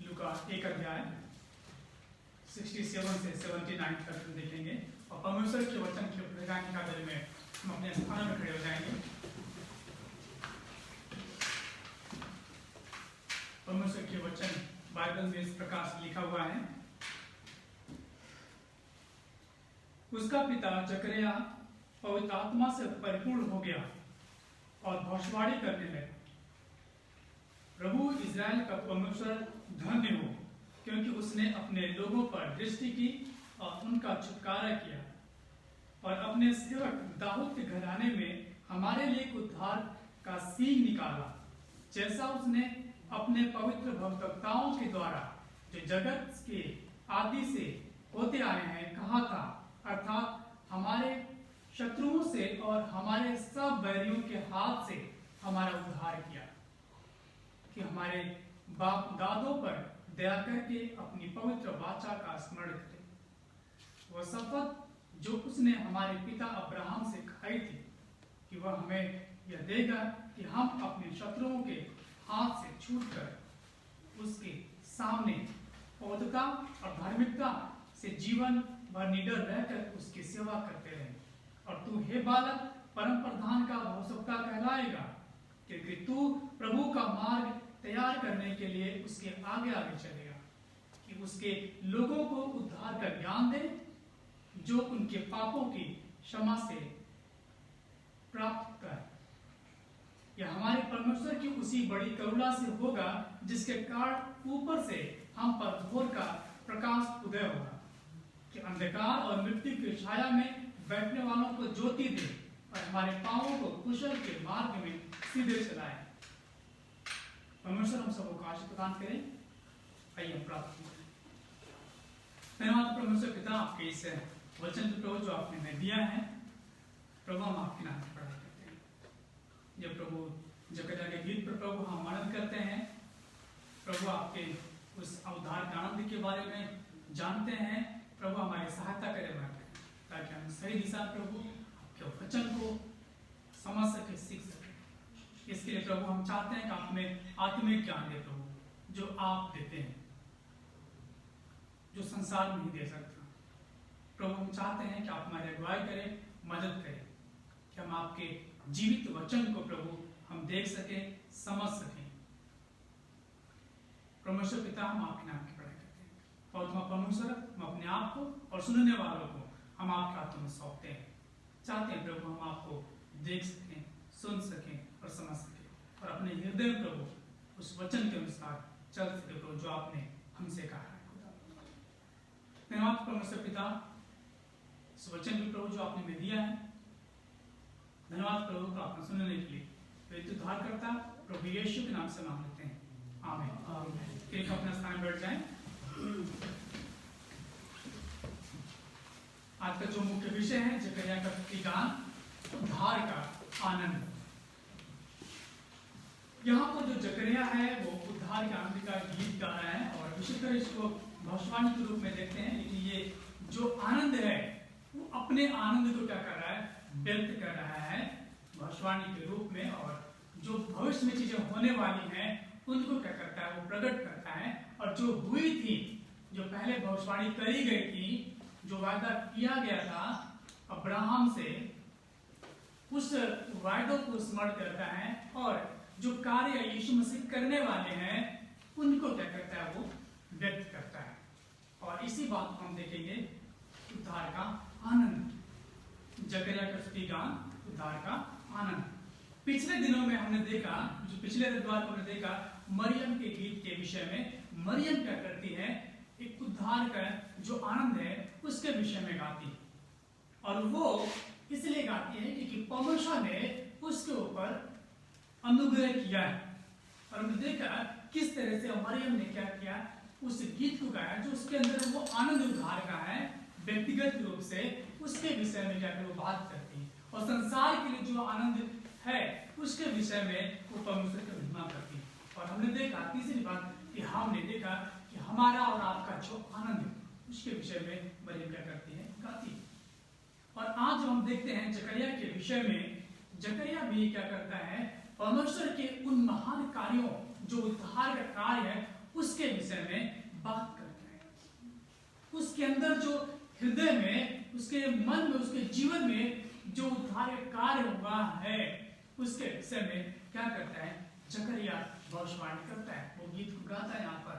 लूका 1 अध्याय 67 से 79 तक देखेंगे और परमेश्वर के वचन के प्रदान की काबिल में हम अपने स्थान में खड़े हो जाएंगे। परमेश्वर के वचन बाइबल में इस प्रकार से लिखा हुआ है। उसका पिता जकरिया पवित्र आत्मा से परिपूर्ण हो गया और भविष्यवाणी करने लगा, प्रभु इज़राइल का परमेश्वर धन्य हो, क्योंकि उसने अपने लोगों पर दृष्टि की और उनका छुटकारा किया और अपने सेवक दाऊद के घराने में हमारे लिए उद्धार का सींग निकाला, जैसा उसने अपने पवित्र भक्तों के द्वारा जो जगत के आदि से होते आए हैं कहा था, अर्थात हमारे शत्रुओं से और हमारे सब बैरियों के हाथ से हमारा उद्धार किया, कि हमारे बाप दादों पर दया करके अपनी पवित्र वाचा का स्मरण करें। वह शपथ जो उसने हमारे पिता अब्राहम से खाई थी कि वह हमें यह देगा कि हम अपने शत्रुओं के हाथ से छूटकर उसके सामने पवित्रता और धार्मिकता से जीवन भर निडर रहकर उसकी सेवा करते रहें। और तू हे बालक परम प्रधान का भरोसा कहलाएगा, क्योंकि तू प्रभु का मार्ग तैयार करने के लिए उसके आगे आगे चलेगा, कि उसके लोगों को उद्धार का ज्ञान दे, जो उनके पापों की क्षमा से प्राप्त कर। यह हमारे परमेश्वर की उसी बड़ी करुणा से होगा जिसके कारण ऊपर से हम पर भोर का प्रकाश उदय होगा, कि अंधकार और मृत्यु की छाया में बैठने वालों को ज्योति दे और हमारे पांवों को कुशल के मार्ग में सीधे चलाए। परमेश्वर हम सबको आशीष प्रदान करें। आइए हम प्रार्थना करें। धन्यवाद परमेश्वर पिता आपके इस वचन प्रभु जो आपने हमें दिया है, प्रभु हम आपके नाम की पढ़ाई करते हैं। जब प्रभु जकरिया के गीत पर प्रभु हम आनंद करते हैं, प्रभु आपके उस उद्धार के आनंद के बारे में जानते हैं, प्रभु हमारी सहायता करें ताकि हम सही दिशा प्रभु आपके वचन को समझ सके, सीख सके। इसके लिए प्रभु हम चाहते हैं कि आप हमें आत्मिक ज्ञान दे प्रभु, जो आप देते हैं, जो संसार नहीं दे सकता। प्रभु हम चाहते हैं कि आप हमारी अगुवाई करें, मदद करें, कि हम आपके जीवित वचन को प्रभु हम देख सकें, समझ सकें। परमेश्वर पिता हम आपके नाम की पढ़ाई करते हैं और तुम परमेश्वर हम अपने आप को और सुनने वालों को हम आपके हाथों में सौंपते हैं। चाहते हैं प्रभु हम आपको देख सकें, सुन सकें और समझ सकें और अपने हृदय में प्रभु उस वचन के अनुसार चल सके प्रभु, जो आपने हमसे कहा है। धन्यवाद परमेश्वर पिता इस वचन के प्रभु जो आपने हमें दिया है। धन्यवाद प्रभु प्रार्थना सुनने के लिए। उद्धार करता प्रभु यीशु के नाम से मांग लेते हैं, आमीन। एक अपना स्थान बैठ जाएं। आज का जो मुख्य विषय है जकरिया का गान, उद्धार का आनंद। यहाँ पर जो जकरिया है वो उद्धार के आनंद का गीत गा रहा है और विशेषकर इसको भविष्यवाणी के रूप में देखते हैं। लेकिन ये जो आनंद है वो अपने आनंद को क्या कर रहा है, व्यक्त कर रहा है भविष्यवाणी के रूप में, और जो भविष्य में चीजें होने वाली हैं उनको क्या करता है, वो प्रकट करता है। और जो हुई थी, जो पहले भविष्यवाणी करी गई थी, जो वायदा किया गया था अब्राहम से, उस वायदों को स्मरण करता है और जो कार्य यीशु मसीह करने वाले हैं उनको क्या करता है, वो व्यक्त करता है। और इसी बात को हम देखेंगे, उद्धार का आनंद। जकरिया का स्तुति गान, उद्धार का आनंद। पिछले दिनों में हमने देखा, जो पिछले रविवार को हमने देखा, मरियम के गीत के विषय में मरियम क्या करती है, एक उद्धार का जो आनंद है उसके विषय में गाती है। और वो इसलिए गाती है क्योंकि परमेश्वर ने उसके ऊपर अनुग्रह किया है। और हमने देखा किस तरह से मरियम ने क्या किया, उस गीत को गाया जो उसके अंदर वो आनंद उद्धार का है, व्यक्तिगत रूप से उसके विषय में क्या वो बात करती है। और संसार के लिए जो आनंद है उसके विषय में वो परमेश्वर की महिमा करती है। और हमने देखा तीसरी बात कि हमने देखा कि हमारा और आपका जो आनंद है उसके विषय में मरियम क्या करती है, गाती है। और आज हम देखते हैं जकरिया के विषय में, जकरिया भी क्या करता है, परमेश्वर के उन महान कार्यों जो उद्धार का कार्य है उसके विषय में बात करता है। उसके अंदर जो हृदय में, उसके मन में, उसके जीवन में जो उद्धार का कार्य हुआ है उसके विषय में क्या करता है, जकरिया भविष्यवाणी करता है, वो गीत को गाता है यहाँ पर,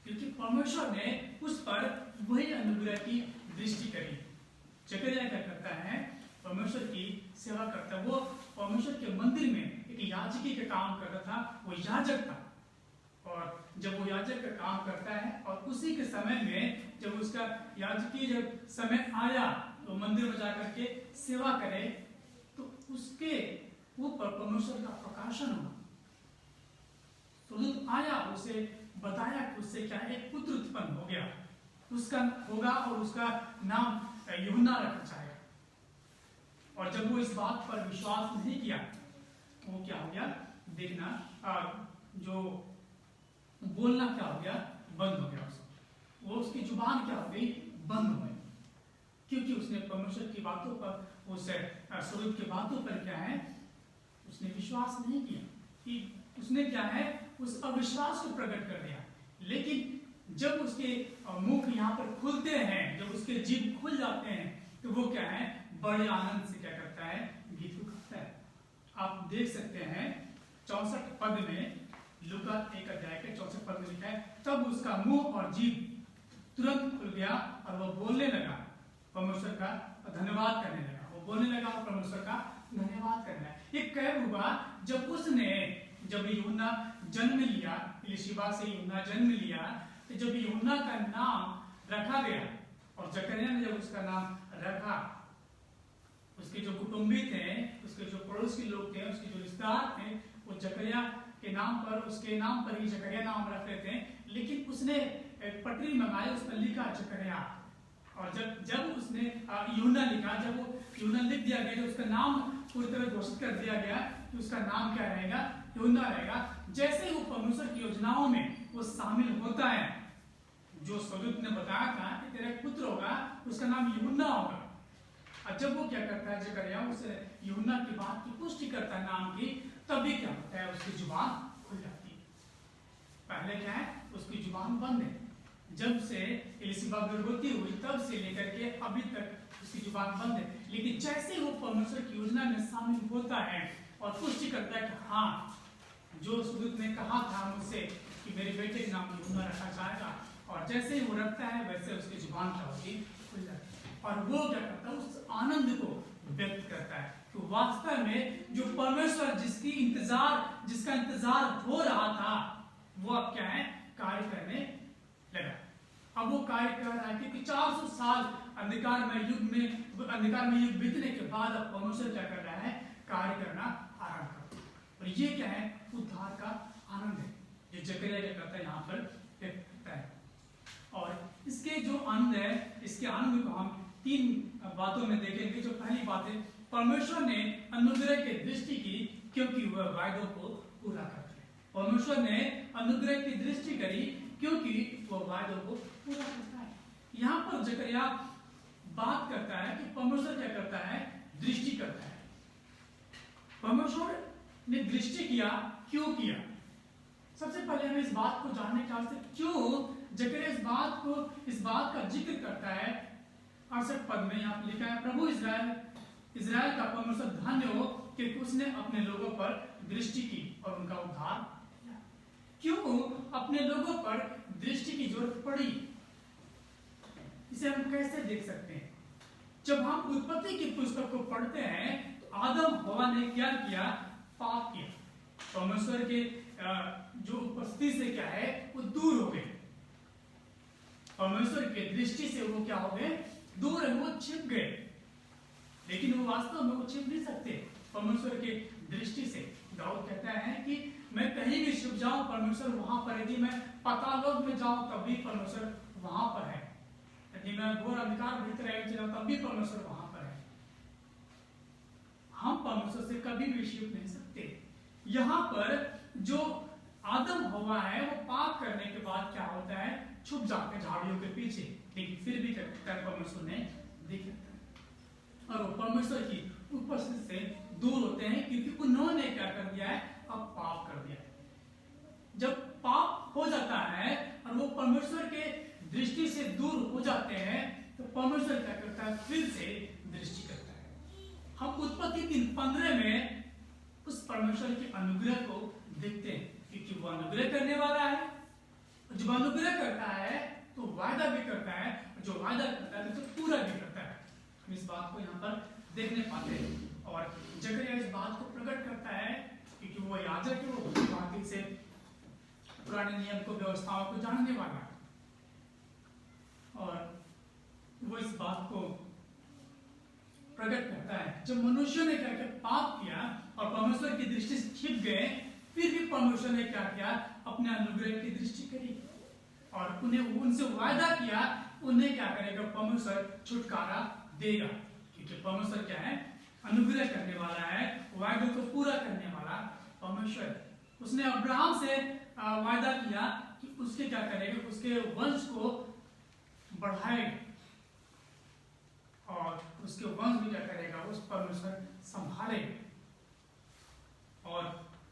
क्योंकि परमेश्वर ने उस पर वही अनुग्रह की दृष्टि करी। जकरिया क्या करता है, परमेश्वर की सेवा करता है। वो परमेश्वर के मंदिर में एक याजकी का काम कर रहा था, वो याजक था। और जब वो याजक का काम करता है और उसी के समय में जब उसका याजकी जब समय आया तो मंदिर में जाकर के सेवा करे तो उसके ऊपर परमेश्वर का प्रकाशन हुआ। तो आया, उसे बताया कि उससे क्या एक पुत्र उत्पन्न हो गया, उसका होगा और उसका नाम यूहन्ना रखा जाएगा। और जब वो इस बात पर विश्वास नहीं किया, वो क्या हो गया, देखना जो बोलना क्या हो गया, बंद हो गया। वो उसकी जुबान क्या हो गई, बंद हो गई, क्योंकि उसने परमेश्वर की बातों पर, उस स्वरूप की बातों पर क्या है, उसने विश्वास नहीं किया। कि उसने क्या है, उस अविश्वास को प्रकट कर दिया। लेकिन जब उसके मुख यहाँ पर खुलते हैं, जब उसके जीभ खुल जाते हैं, तो वो क्या है, बड़े आनंद से क्या करता है, गीत को गाता है। आप देख सकते हैं 64 पद में, लूका 1 अध्याय के 64 पद में लिखा है, तब उसका मुंह और जीभ तुरंत खुल गया और वो बोलने लगा, परमेश्वर का धन्यवाद करने लगा। वो बोलने लगा और परमेश्वर का धन्यवाद करना है। ये कब हुआ, जब यूहन्ना जन्म लिया, एलीशिबा से यूहन्ना जन्म लिया, तो जब यूहन्ना का नाम रखा गया और जकरिया ने जब उसका नाम रखा, उसके जो कुटुंबी थे, उसके जो पड़ोस के लोग थे, उसके जो रिश्तेदार थे, वो जकरिया के नाम पर, उसके नाम पर ही जकरिया नाम रख लेते हैं। लेकिन उसने एक पटरी मंगाई, उस पर लिखा जकरिया। और जब उसने यूहन्ना लिखा, जब वो यूहन्ना लिख दिया गया, जब उसका नाम पूरी तरह घोषित कर दिया गया कि उसका नाम क्या रहेगा, यूहन्ना रहेगा। जैसे वो परमेश्वर की योजनाओं में वो शामिल होता है, जो स्वरूप ने बताया था कि तेरा पुत्र होगा, उसका नाम यूहन्ना होगा। और जब वो क्या करता है, जकरिया उस यूहन्ना की बात की पुष्टि करता है नाम की, तभी क्या होता है, उसकी जुबान खुल जाती है। पहले क्या है, उसकी जुबान बंद है। जब से एलीशिबा गर्भवती हुई तब से लेकर के अभी तक उसकी जुबान बंद है। लेकिन जैसे वो परमेश्वर की योजना में शामिल होता है और पुष्टि करता है कि हाँ, जो सुदूत ने कहा था मुझसे कि मेरे बेटे के नाम यूहन्ना रखा जाएगा, और जैसे ही वो रखता है वैसे उसकी जुबान क्या होती है, खुल जाती है। और वो क्या करता है, उस आनंद को व्यक्त करता है कि वास्तव में जो परमेश्वर जिसका इंतजार हो रहा था, वो अब क्या है, कार्य करने लगा। अब वो कार्य कर रहा है, क्योंकि 400 साल अंधकार में युग बीतने के बाद अब परमेश्वर क्या कर रहा है, कार्य करना आरंभ करता है। और ये क्या है, उद्धार का आनंद है, ये जकरिया क्या करता है, यहाँ पर व्यक्त करता है। और इसके जो आनंद है, इसके आनंद को हम 3 बातों में देखेंगे। जो पहली बात है, परमेश्वर ने अनुग्रह की दृष्टि की, क्योंकि वह वायदों को पूरा करता है। परमेश्वर ने अनुग्रह की दृष्टि करी, क्योंकि वह वायदों को पूरा करता है। यहाँ पर जकरिया बात करता है कि परमेश्वर क्या करता है, दृष्टि करता है। परमेश्वर ने दृष्टि किया, क्यों किया? सबसे पहले हमें इस बात को जानने के वास्ते, क्यों जकरिया इस बात का जिक्र करता है। 68 पद में यहाँ लिखा है, प्रभु इज़राइल का परमेश्वर धन्य हो कि उसने अपने लोगों पर दृष्टि की और उनका उद्धार किया। क्यों अपने लोगों पर दृष्टि की जरूरत पड़ी? इसे हम कैसे देख सकते हैं? जब हम उत्पत्ति की पुस्तक को पढ़ते हैं तो आदम हवा ने क्या किया, पाप किया। परमेश्वर के जो उपस्थिति से क्या है, वो दूर हो गए। परमेश्वर के दृष्टि से वो क्या हो गए, दूर है, वो छिप गए। लेकिन वो वास्तव में वो छिप नहीं सकते परमेश्वर के दृष्टि से। दाऊद कहता है कि मैं कहीं भी छिप जाऊं, परमेश्वर वहां पर। यदि मैं पातालोक में जाऊं तब भी परमेश्वर वहां पर है। यदि मैं घोर अंधकार भीतर चला तब भी परमेश्वर वहां पर है। हम परमेश्वर से कभी भी छिप नहीं सकते। यहाँ पर जो आदम हवा है वो पाप करने के बाद क्या होता है, छुप जाते हैं झाड़ियों के पीछे, लेकिन फिर भी परमेश्वर ने देख लेता है और वो परमेश्वर की उपस्थिति से दूर होते हैं, क्योंकि उन्होंने क्या कर दिया है, अब पाप कर दिया है। जब पाप हो जाता है और वो परमेश्वर के दृष्टि से दूर हो जाते हैं तो परमेश्वर क्या करता है, फिर से दृष्टि करता है। हम उत्पत्ति 3:15 में उस परमेश्वर के अनुग्रह को देखते हैं, क्योंकि वो अनुग्रह करने वाला है। जब अनुग्रह करता है तो वायदा भी करता है, जो वायदा करता है तो पूरा भी करता है। हम इस बात को यहाँ पर देखने पाते हैं और जकरिया इस बात को प्रकट करता है, क्योंकि वो याजक है, वो भांति से पुराने नियम को, व्यवस्थाओं को जानने वाला है और वो इस बात को प्रकट करता है। जब मनुष्य ने क्या पाप किया और परमेश्वर की दृष्टि से छिप गए, फिर भी परमेश्वर ने क्या किया, अपने अनुग्रह की दृष्टि करी और उन्हें उनसे वायदा किया, उन्हें क्या करेगा, परमेश्वर छुटकारा देगा, क्योंकि परमेश्वर क्या है, अनुग्रह करने वाला है, वायदे को पूरा करने वाला परमेश्वर। उसने अब्राहम से वायदा किया कि उसके क्या करेगा, उसके वंश को बढ़ाएगा और उसके वंश भी क्या करेगा, उस परमेश्वर संभालेगा और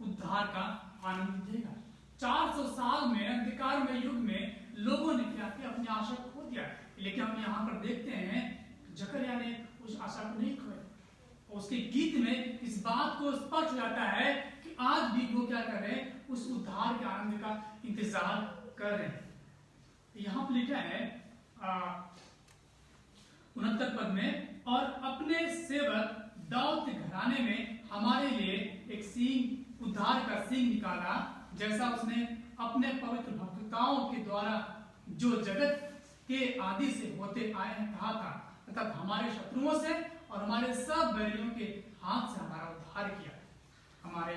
उद्धार का आनंद देगा। 400 साल में अंधकार में युग में लोगों ने क्या किया, अपनी आशा को खो दिया, लेकिन हम यहाँ पर देखते हैं जकरिया ने उस आशा को नहीं खोया। उसके गीत में इस बात को स्पष्ट हो जाता है कि आज भी वो क्या कर रहे हैं, उस उद्धार के आनंद का इंतजार कर रहे हैं। यहाँ पर लिखा है 69 पद में, और अपने सेवक दाऊद के घराने में हमारे लिए एक सींग, उद्धार का सींग निकाला, जैसा उसने अपने पवित्र भक्तताओं के द्वारा जो जगत के आदि से होते आए हैं कहा था, अर्थात हमारे शत्रुओं से और हमारे सब बैरियों के हाथ से हमारा उद्धार किया, हमारे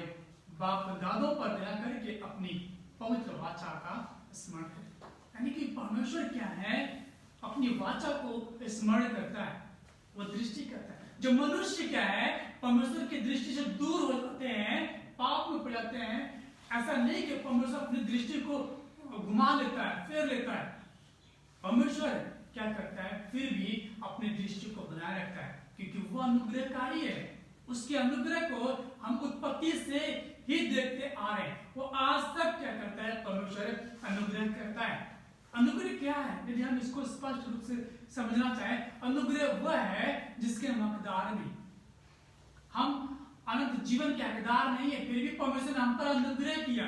बाप दादों पर दया करके अपनी पवित्र वाचा का स्मरण करें। यानी कि परमेश्वर क्या है, अपनी वाचा को स्मरण करता है, वो दृष्टि करता है। जो मनुष्य क्या है, परमेश्वर की दृष्टि से दूर हो जाते हैं, पाप में पड़ जाते हैं। ऐसा नहीं कि परमेश्वर अपनी दृष्टि को घुमा लेता है, फेर लेता है। परमेश्वर क्या करता है, फिर भी अपनी दृष्टि को बनाए रखता है, क्योंकि वो अनुग्रहकारी है। उसके अनुग्रह को हम उत्पत्ति से ही देखते आ रहे हैं। वो आज तक क्या करता है, परमेश्वर अनुग्रह करता है। अनुग्रह क्या है, यदि हम इसको स्पष्ट रूप से समझना चाहें, अनुग्रह वह है जिसके हम हकदार नहीं। हम अनंत जीवन के हकदार नहीं है, फिर भी परमेश्वर ने हम पर अनुग्रह किया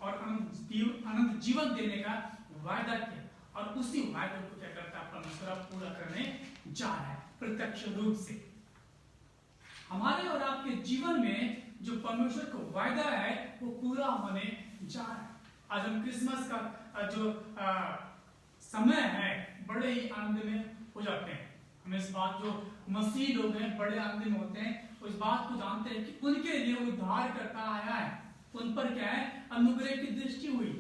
और अनंत जीवन देने का वायदा किया, और उसी वायदे को क्या करता है, परमेश्वर पूरा करने जा रहा है प्रत्यक्ष रूप से। हमारे और आपके जीवन में जो परमेश्वर का वायदा है वो पूरा होने जा रहा है। आज हम क्रिसमस का जो समय है बड़े ही आनंद में हो जाते हैं। हम इस बात, जो मसीह लोग हैं बड़े आनंद में होते हैं, उस बात को जानते हैं कि उनके लिए उद्धार करता आया है। उन पर क्या है, अनुग्रह की दृष्टि हुई,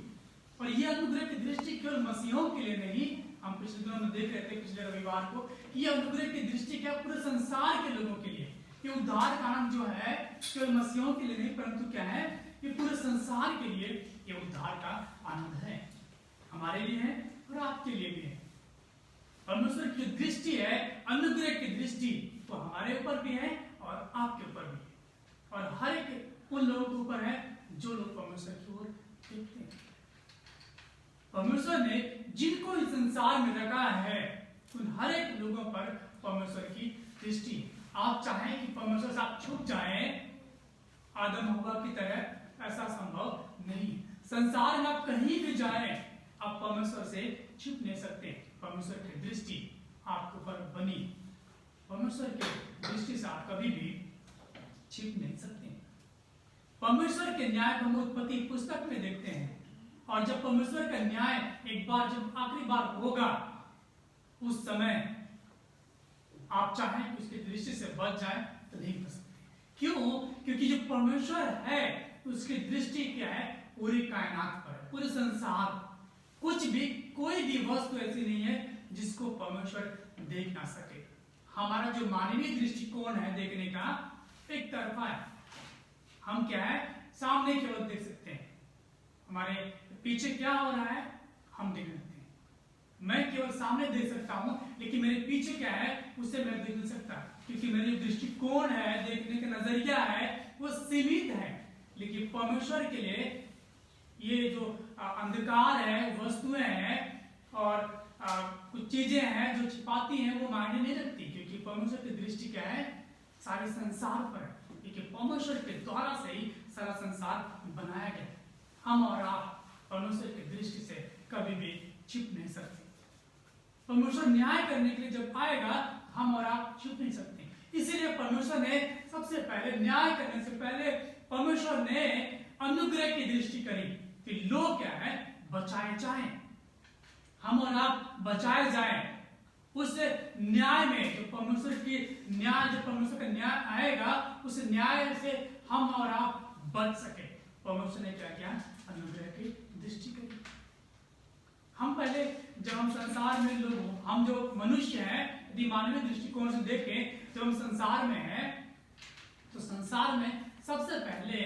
और ये अनुग्रह की दृष्टि केवल मसीहों के लिए नहीं, हम पिछले दिनों में देख रहे थे, पिछले रविवार को, ये अनुग्रह की दृष्टि क्या पूरे संसार के लोगों के लिए। ये उद्धार का आनंद जो है केवल मसीहों के लिए नहीं, परंतु क्या है, ये पूरे संसार के लिए ये उद्धार का आनंद है, हमारे लिए है और आपके लिए भी है। परमेश्वर की दृष्टि है, अनुग्रह की दृष्टि, वो हमारे ऊपर भी है और आपके ऊपर भी है, और हर एक उन लोगों के ऊपर है जो लोग परमेश्वर की ओर देखते हैं। परमेश्वर ने जिनको इस संसार में रखा है, उन हर एक लोगों पर परमेश्वर की दृष्टि। आप चाहें कि परमेश्वर से आप छुप जाएं आदम हव्वा की तरह, ऐसा संभव नहीं। संसार में आप कहीं भी जाएं, आप परमेश्वर से छिप नहीं सकते। परमेश्वर की दृष्टि आपके ऊपर बनी, परमेश्वर की दृष्टि से आप कभी भी छिप नहीं सकते। परमेश्वर के न्याय को हम उत्पत्ति पुस्तक में देखते हैं, और जब परमेश्वर का न्याय एक बार, जब आखिरी बार होगा, उस समय आप चाहें कि उसकी दृष्टि से बच जाए तो नहीं बच सकते। क्यों? क्योंकि जो परमेश्वर है उसकी दृष्टि क्या है, पूरी कायनात पर है, पूरे संसार। कुछ भी, कोई भी वस्तु ऐसी नहीं है जिसको परमेश्वर देख ना सके। हमारा जो मानवीय दृष्टिकोण है देखने का एक तरफा है। हम क्या है, सामने की ओर देख सकते हैं, हमारे पीछे क्या हो रहा है हम देख सकते हैं। मैं केवल सामने देख सकता हूं, लेकिन मेरे पीछे क्या है उसे मैं देख नहीं सकता, क्योंकि मेरा दृष्टिकोण है, देखने का नजरिया है वो सीमित है। लेकिन परमेश्वर के लिए ये जो अंधकार है, वस्तुएं हैं और कुछ चीजें हैं जो छिपाती हैं वो मायने नहीं रखती, क्योंकि परमेश्वर की दृष्टि क्या है, सारे संसार पर है, क्योंकि परमेश्वर के द्वारा से ही सारा संसार बनाया गया। हम और आप परमेश्वर की दृष्टि से कभी भी छिप नहीं सकते। परमेश्वर न्याय करने के लिए जब आएगा हम और आप छिप नहीं सकते। इसीलिए परमेश्वर ने सबसे पहले न्याय करने से पहले परमेश्वर ने अनुग्रह की दृष्टि करी कि लोग क्या है, बचाए जाएं, हम और आप बचाए जाएं। उस न्याय में जो परमेश्वर की न्याय, जो परमेश्वर का न्याय आएगा, उस न्याय से हम और आप बच सके। परमेश्वर ने क्या किया, अनुग्रह की दृष्टि करी। हम पहले जब हम संसार में लोग, हम जो मनुष्य हैं, यदि मानवीय दृष्टिकोण से देखें, जब हम संसार में हैं तो संसार में सबसे पहले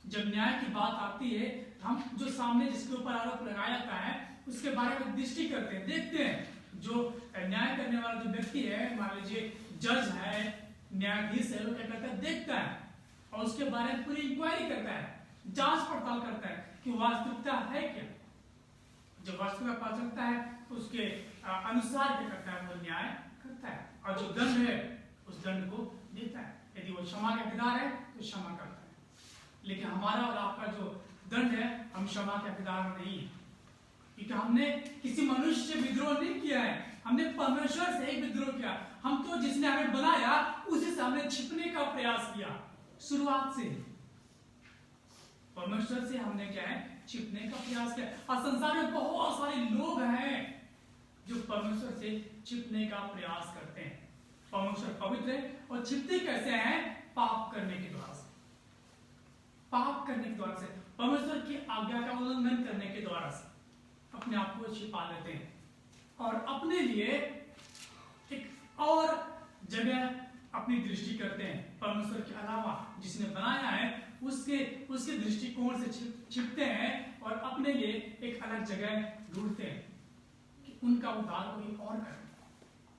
जब न्याय की बात आती है, हम जो सामने जिसके ऊपर आरोप लगाया जाता है उसके बारे में दृष्टि करते हैं, देखते हैं। जो न्याय करने वाला जो व्यक्ति है, मान लीजिए जज है, न्यायाधीश है, वो क्या करता है, देखता है और उसके बारे में पूरी इंक्वायरी करता है, जांच पड़ताल करता है कि वास्तविकता है क्या। जो वास्तविकता पता चलता है उसके अनुसार क्या करता है, वो न्याय करता है और जो दंड है उस दंड को देता है। यदि वो क्षमा का हकदार है तो क्षमा करता है। लेकिन हमारा और आपका जो दंड है, हम क्षमा के हकदार नहीं है, क्योंकि हमने किसी मनुष्य से विद्रोह नहीं किया है, हमने परमेश्वर से ही विद्रोह किया। हम तो जिसने हमें बनाया उसी से हमने छिपने का प्रयास किया। शुरुआत से परमेश्वर से हमने क्या है, छिपने का प्रयास किया। और संसार में बहुत सारे लोग हैं जो परमेश्वर से छिपने का प्रयास करते हैं। परमेश्वर पवित्र है और छिपते कैसे हैं, पाप करने के द्वारा से, पाप करने के द्वारा से, परमेश्वर की आज्ञा का उल्लंघन करने के द्वारा से अपने आप को छिपा लेते हैं और अपने लिए एक और जगह अपनी दृष्टि करते हैं। परमेश्वर के अलावा जिसने बनाया है उसके दृष्टिकोण से छिपते हैं और अपने लिए एक अलग जगह ढूंढते हैं कि उनका उद्धार कोई और करे।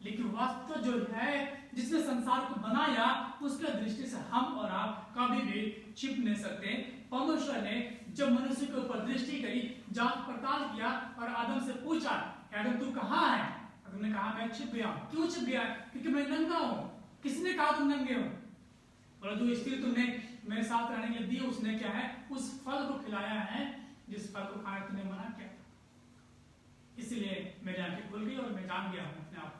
लेकिन वास्तव जो है जिसने संसार को बनाया उसके दृष्टि से हम और आप कभी भी छिप नहीं सकते। परमेश्वर ने जब मनुष्य के ऊपर दृष्टि करी, जांच पड़ताल किया और आदम से पूछा, आदम तू कहाँ है? आदम ने कहा मैं छिप गया हूं। क्यों छिप गया? क्योंकि मैं नंगा हूं। किसने कहा तुम नंगे हो? बोला जो स्त्री तुमने मेरे साथ रहने के लिए दी उसने क्या है, उस फल को खिलाया है जिस फल को खाने तुमने मना किया। इसलिए मेरी आंखें खुल गई और मैं जान गया हूं अपने आप।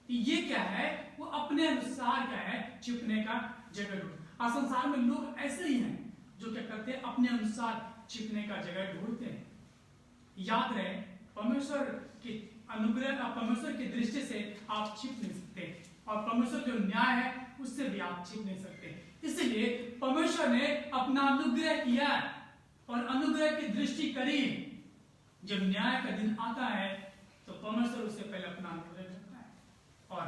ये क्या है, वो अपने अनुसार क्या है, छिपने का जगह ढूंढ। और संसार में लोग ऐसे ही हैं जो क्या करते हैं, अपने अनुसार छिपने का जगह ढूंढते हैं। याद रहे परमेश्वर की अनुग्रह, परमेश्वर की दृष्टि से आप छिप नहीं सकते और परमेश्वर जो न्याय है उससे भी आप छिप नहीं सकते। इसलिए परमेश्वर ने अपना अनुग्रह किया और अनुग्रह की दृष्टि करी। जब न्याय का दिन आता है तो परमेश्वर उससे पहले अपना अनुग्रह करता है। और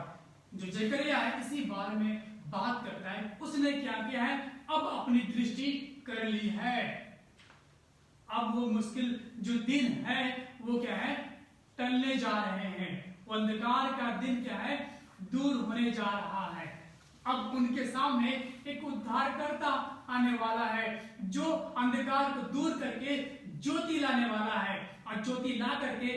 जो जकरिया है इसी बारे में बात करता है, उसने क्या किया है, अब अपनी दृष्टि कर ली है। अब वो मुश्किल जो दिन है वो क्या है, टलने जा रहे हैं। वो अंधकार का दिन क्या है, दूर होने जा रहा है। अब उनके सामने एक उद्धारकर्ता आने वाला है जो अंधकार को दूर करके ज्योति लाने वाला है और ज्योति ला करके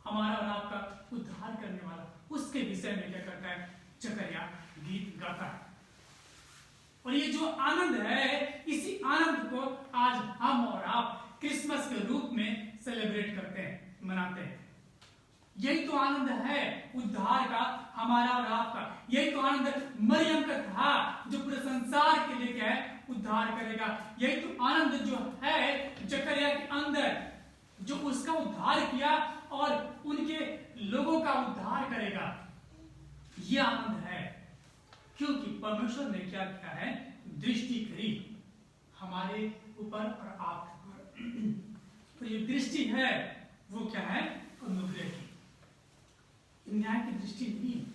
हमारा और आपका उद्धार करने वाला। उसके विषय में क्या करता है, जकरिया गीत गाता है। और ये जो आनंद है, इसी आनंद को आज हम और आप क्रिसमस के रूप में सेलिब्रेट करते हैं, मनाते हैं। यही तो आनंद है उद्धार का, हमारा और आपका। यही तो आनंद मरियम का था जो पूरे संसार के लिए क्या है, उद्धार करेगा। यही तो आनंद जो है जकरिया के अंदर, जो उसका उद्धार किया और उनके लोगों का उद्धार करेगा। यह आनंद है क्योंकि परमेश्वर ने क्या किया है, दृष्टि करी हमारे ऊपर और आपके ऊपर। तो ये दृष्टि है वो क्या है, अनुग्रह की, न्याय की दृष्टि नहीं है।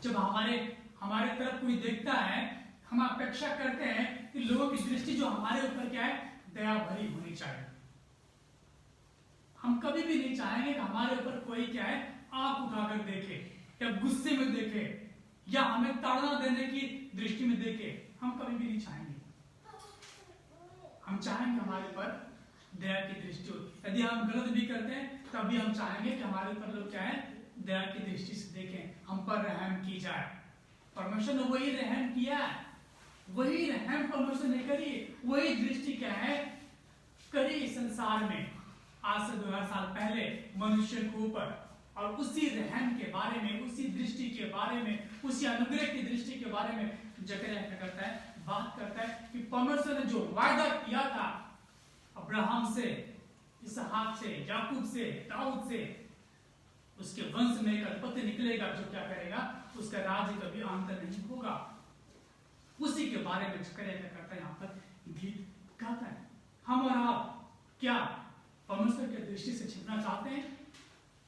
जब हमारे तरफ कोई देखता है, हम अपेक्षा करते हैं कि लोगों की दृष्टि जो हमारे ऊपर क्या है, दया भरी होनी चाहिए। हम कभी भी नहीं चाहेंगे कि हमारे ऊपर कोई क्या है, आंख उठाकर देखे या गुस्से में देखे या हमें ताड़ना देने की दृष्टि में देखे। हम कभी भी नहीं चाहेंगे। हम चाहेंगे हमारे ऊपर दया की दृष्टि हो। यदि हम गलत भी करते हैं तब भी हम चाहेंगे कि हमारे ऊपर लोग क्या है, दया की दृष्टि से देखें, हम पर रहम की जाए। परमेश्वर ने वही रहम किया है, वही रहम परमेश्वर ने करी, वही दृष्टि क्या है करी संसार में आज से 2000 साल पहले मनुष्य के ऊपर। और उसी रहम के बारे में, उसी दृष्टि के बारे में, उसी अनुग्रह की दृष्टि के बारे में जकरिया क्या करता है, बात करता है कि परमेश्वर ने जो वायदा किया था अब्राहम से, इसहाक से, याकूब से, दाऊद से, उसके वंश में एक अधिपति निकलेगा जो क्या करेगा, उसका राज्य कभी अंत नहीं होगा। उसी के बारे में जकरिया क्या करता है, यहाँ पर गीत गाता है। हम और आप क्या परमेश्वर की दृष्टि से छिपना चाहते हैं?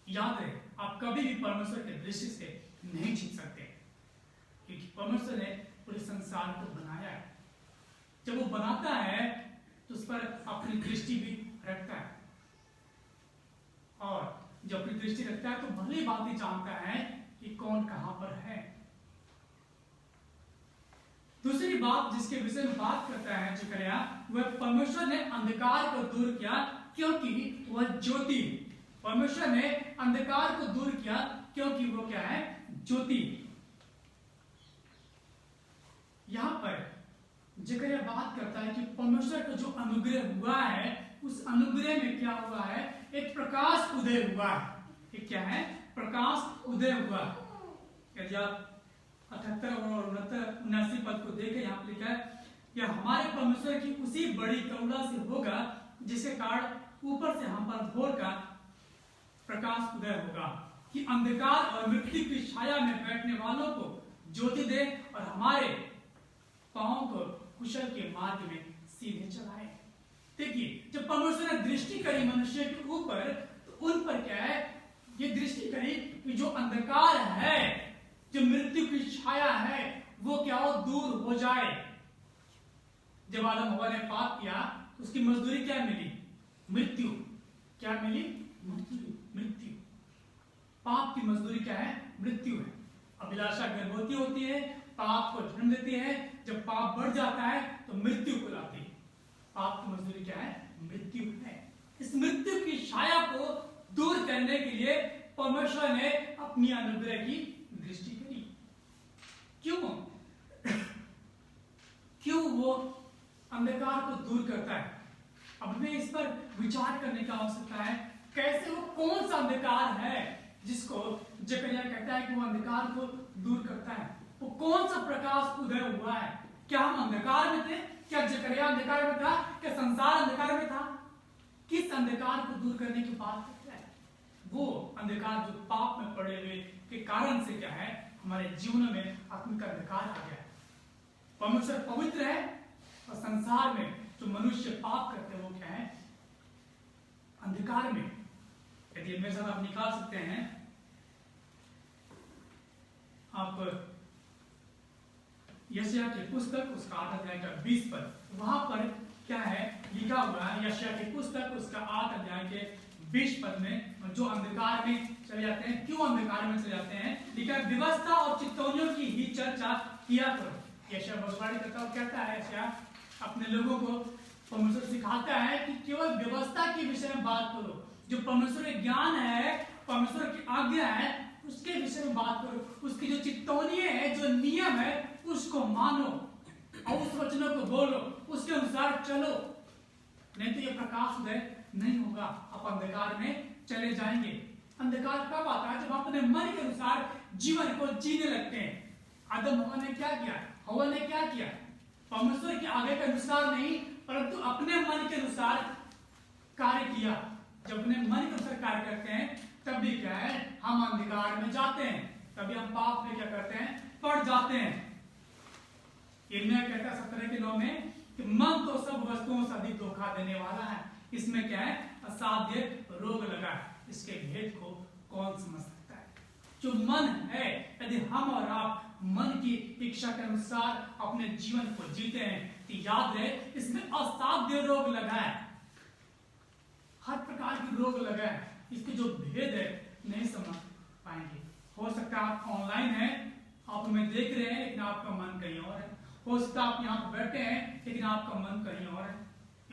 याद रहे, आप कभी भी परमेश्वर की दृष्टि से नहीं छिप सकते, क्योंकि परमेश्वर ने पूरे संसार को बनाया है। जब वो बनाता है तो उस पर अपनी दृष्टि भी रखता है, और जब अपनी दृष्टि रखता है तो भली भांति जानता है कि कौन कहां पर है। दूसरी बात जिसके विषय में बात करता है जकरिया, वह परमेश्वर ने अंधकार को दूर किया क्योंकि वह ज्योति। परमेश्वर ने अंधकार को दूर किया क्योंकि वो क्या है, ज्योति। यहां पर जकरिया बात करता है कि परमेश्वर का जो अनुग्रह हुआ है, उस अनुग्रह में क्या हुआ है, एक प्रकाश उदय हुआ है। एक क्या है, प्रकाश उदय हुआ। यदि आप 78 और 79 पद को देखें, यहाँ पर लिखा है कि हमारे परमेश्वर की उसी बड़ी करुणा से होगा जिसके कारण ऊपर से हम पर भोर का प्रकाश उदय होगा, कि अंधकार और मृत्यु की छाया में बैठने वालों को ज्योति दे और हमारे पांव को कुशल के मार्ग में सीधे चलाए। देखिए, जब परमेश्वर ने दृष्टि करी मनुष्य के ऊपर, तो उन पर क्या है, ये दृष्टि करी कि जो अंधकार है, जो मृत्यु की छाया है, वो क्या हो, दूर हो जाए। जब आदम हवा ने पाप किया तो उसकी मजदूरी क्या मिली, मृत्यु। क्या मिली, मृत्यु। पाप की मजदूरी क्या है, मृत्यु है। अभिलाषा गर्भवती होती है, पाप को जन्म देती है। जब पाप बढ़ जाता है तो मृत्यु को लाती है। पाप की मजदूरी क्या है, मृत्यु है। इस मृत्यु की छाया को दूर करने के लिए परमेश्वर ने अपनी अनुग्रह की दृष्टि करी। क्यों वो अंधकार को दूर करता है? अब हमें इस पर विचार करने की आवश्यकता है। कैसे, वो कौन सा अंधकार है जिसको जकरिया कहता है कि वो अंधकार को दूर करता है? वो कौन सा प्रकाश उदय हुआ है? क्या हम अंधकार में थे? क्या जकरिया अंधकार में था? क्या संसार अंधकार में था? किस अंधकार को दूर करने की बात करता है? वो अंधकार जो पाप में पड़े हुए के कारण से क्या है, हमारे जीवन में आत्मिक अंधकार आ गया है। परमेश्वर पवित्र है और संसार में जो मनुष्य पाप करते हैं वो क्या है, अंधकार में। यदि मेरे साथ आप निकाल सकते हैं, आप यशायाह की पुस्तक उसका 8 अध्याय का 20 पद, वहां पर क्या है लिखा हुआ है, यशायाह की पुस्तक उसका 8 अध्याय के 20 पद में, जो अंधकार में चले जाते हैं, क्यों अंधकार में चले जाते हैं, लिखा है, व्यवस्था और चितौनियों की ही चर्चा किया करो। यशायाह भविष्यवाणी करता है, कहता है यशायाह अपने लोगों को, परमेश्वर सिखाता है कि केवल व्यवस्था के विषय में बात करो। जो परमेश्वर के ज्ञान है, परमेश्वर की आज्ञा है, उसके विषय में बात करो। उसकी जो चितौनियां है, जो नियम है, उसको मानो और उस वचनों को बोलो, उसके अनुसार चलो, नहीं तो ये प्रकाश उदय नहीं होगा। आप अंधकार में चले जाएंगे। अंधकार कब आता है? जब आप अपने मन के अनुसार जीवन को जीने लगते हैं। आदम हवा ने क्या किया? हवा ने क्या किया? परमेश्वर के आगे के अनुसार नहीं, परंतु अपने मन के अनुसार कार्य किया। जब अपने मन के अनुसार कार्य करते हैं तब भी क्या है, हम अंधकार में जाते हैं, तभी हम पाप में क्या करते हैं, पड़ जाते हैं। इनमें कहता है 17:9 में कि मन तो सब वस्तुओं से अधिक धोखा देने वाला है, इसमें क्या है, असाध्य रोग लगा है, इसके भेद को कौन समझ सकता है? जो मन है, यदि हम और आप मन की इच्छा के अनुसार अपने जीवन को जीते हैं तो याद रहे इसमें असाध्य रोग लगा है, हर प्रकार की रोग लगा है। इसके जो भेद है नहीं समझ पाएंगे। हो सकता है आप ऑनलाइन हैं, आप हमें देख रहे हैं लेकिन आपका मन कहीं और है। हो सकता है आप यहाँ पर बैठे हैं लेकिन आपका मन कहीं और है।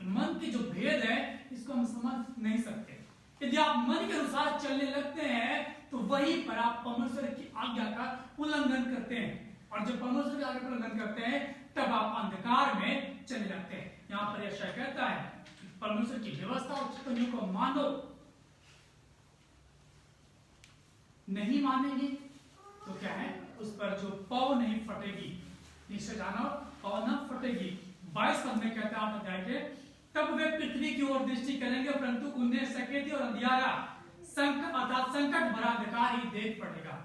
मन के जो भेद है इसको हम समझ नहीं सकते। यदि आप मन के अनुसार चलने लगते हैं तो वहीं पर आप परमेश्वर की आज्ञा का उल्लंघन करते हैं, और जब परमेश्वर की आज्ञा का उल्लंघन करते हैं तब आप अंधकार में चले जाते हैं। यहाँ पर यशायाह कहता है परमेश्वर की व्यवस्था और टिप्पणियों को मानो, नहीं मानेंगे तो क्या है, उस पर जो पौ नहीं फटेगी, निश्चय जानो पौ न फटेगी। 22 पद में कहता है आप अध्याय के, तब वे पृथ्वी की ओर दृष्टि करेंगे परंतु उन्हें सकेती और अंधियारा संकट भरा अंधकार ही देख पड़ेगा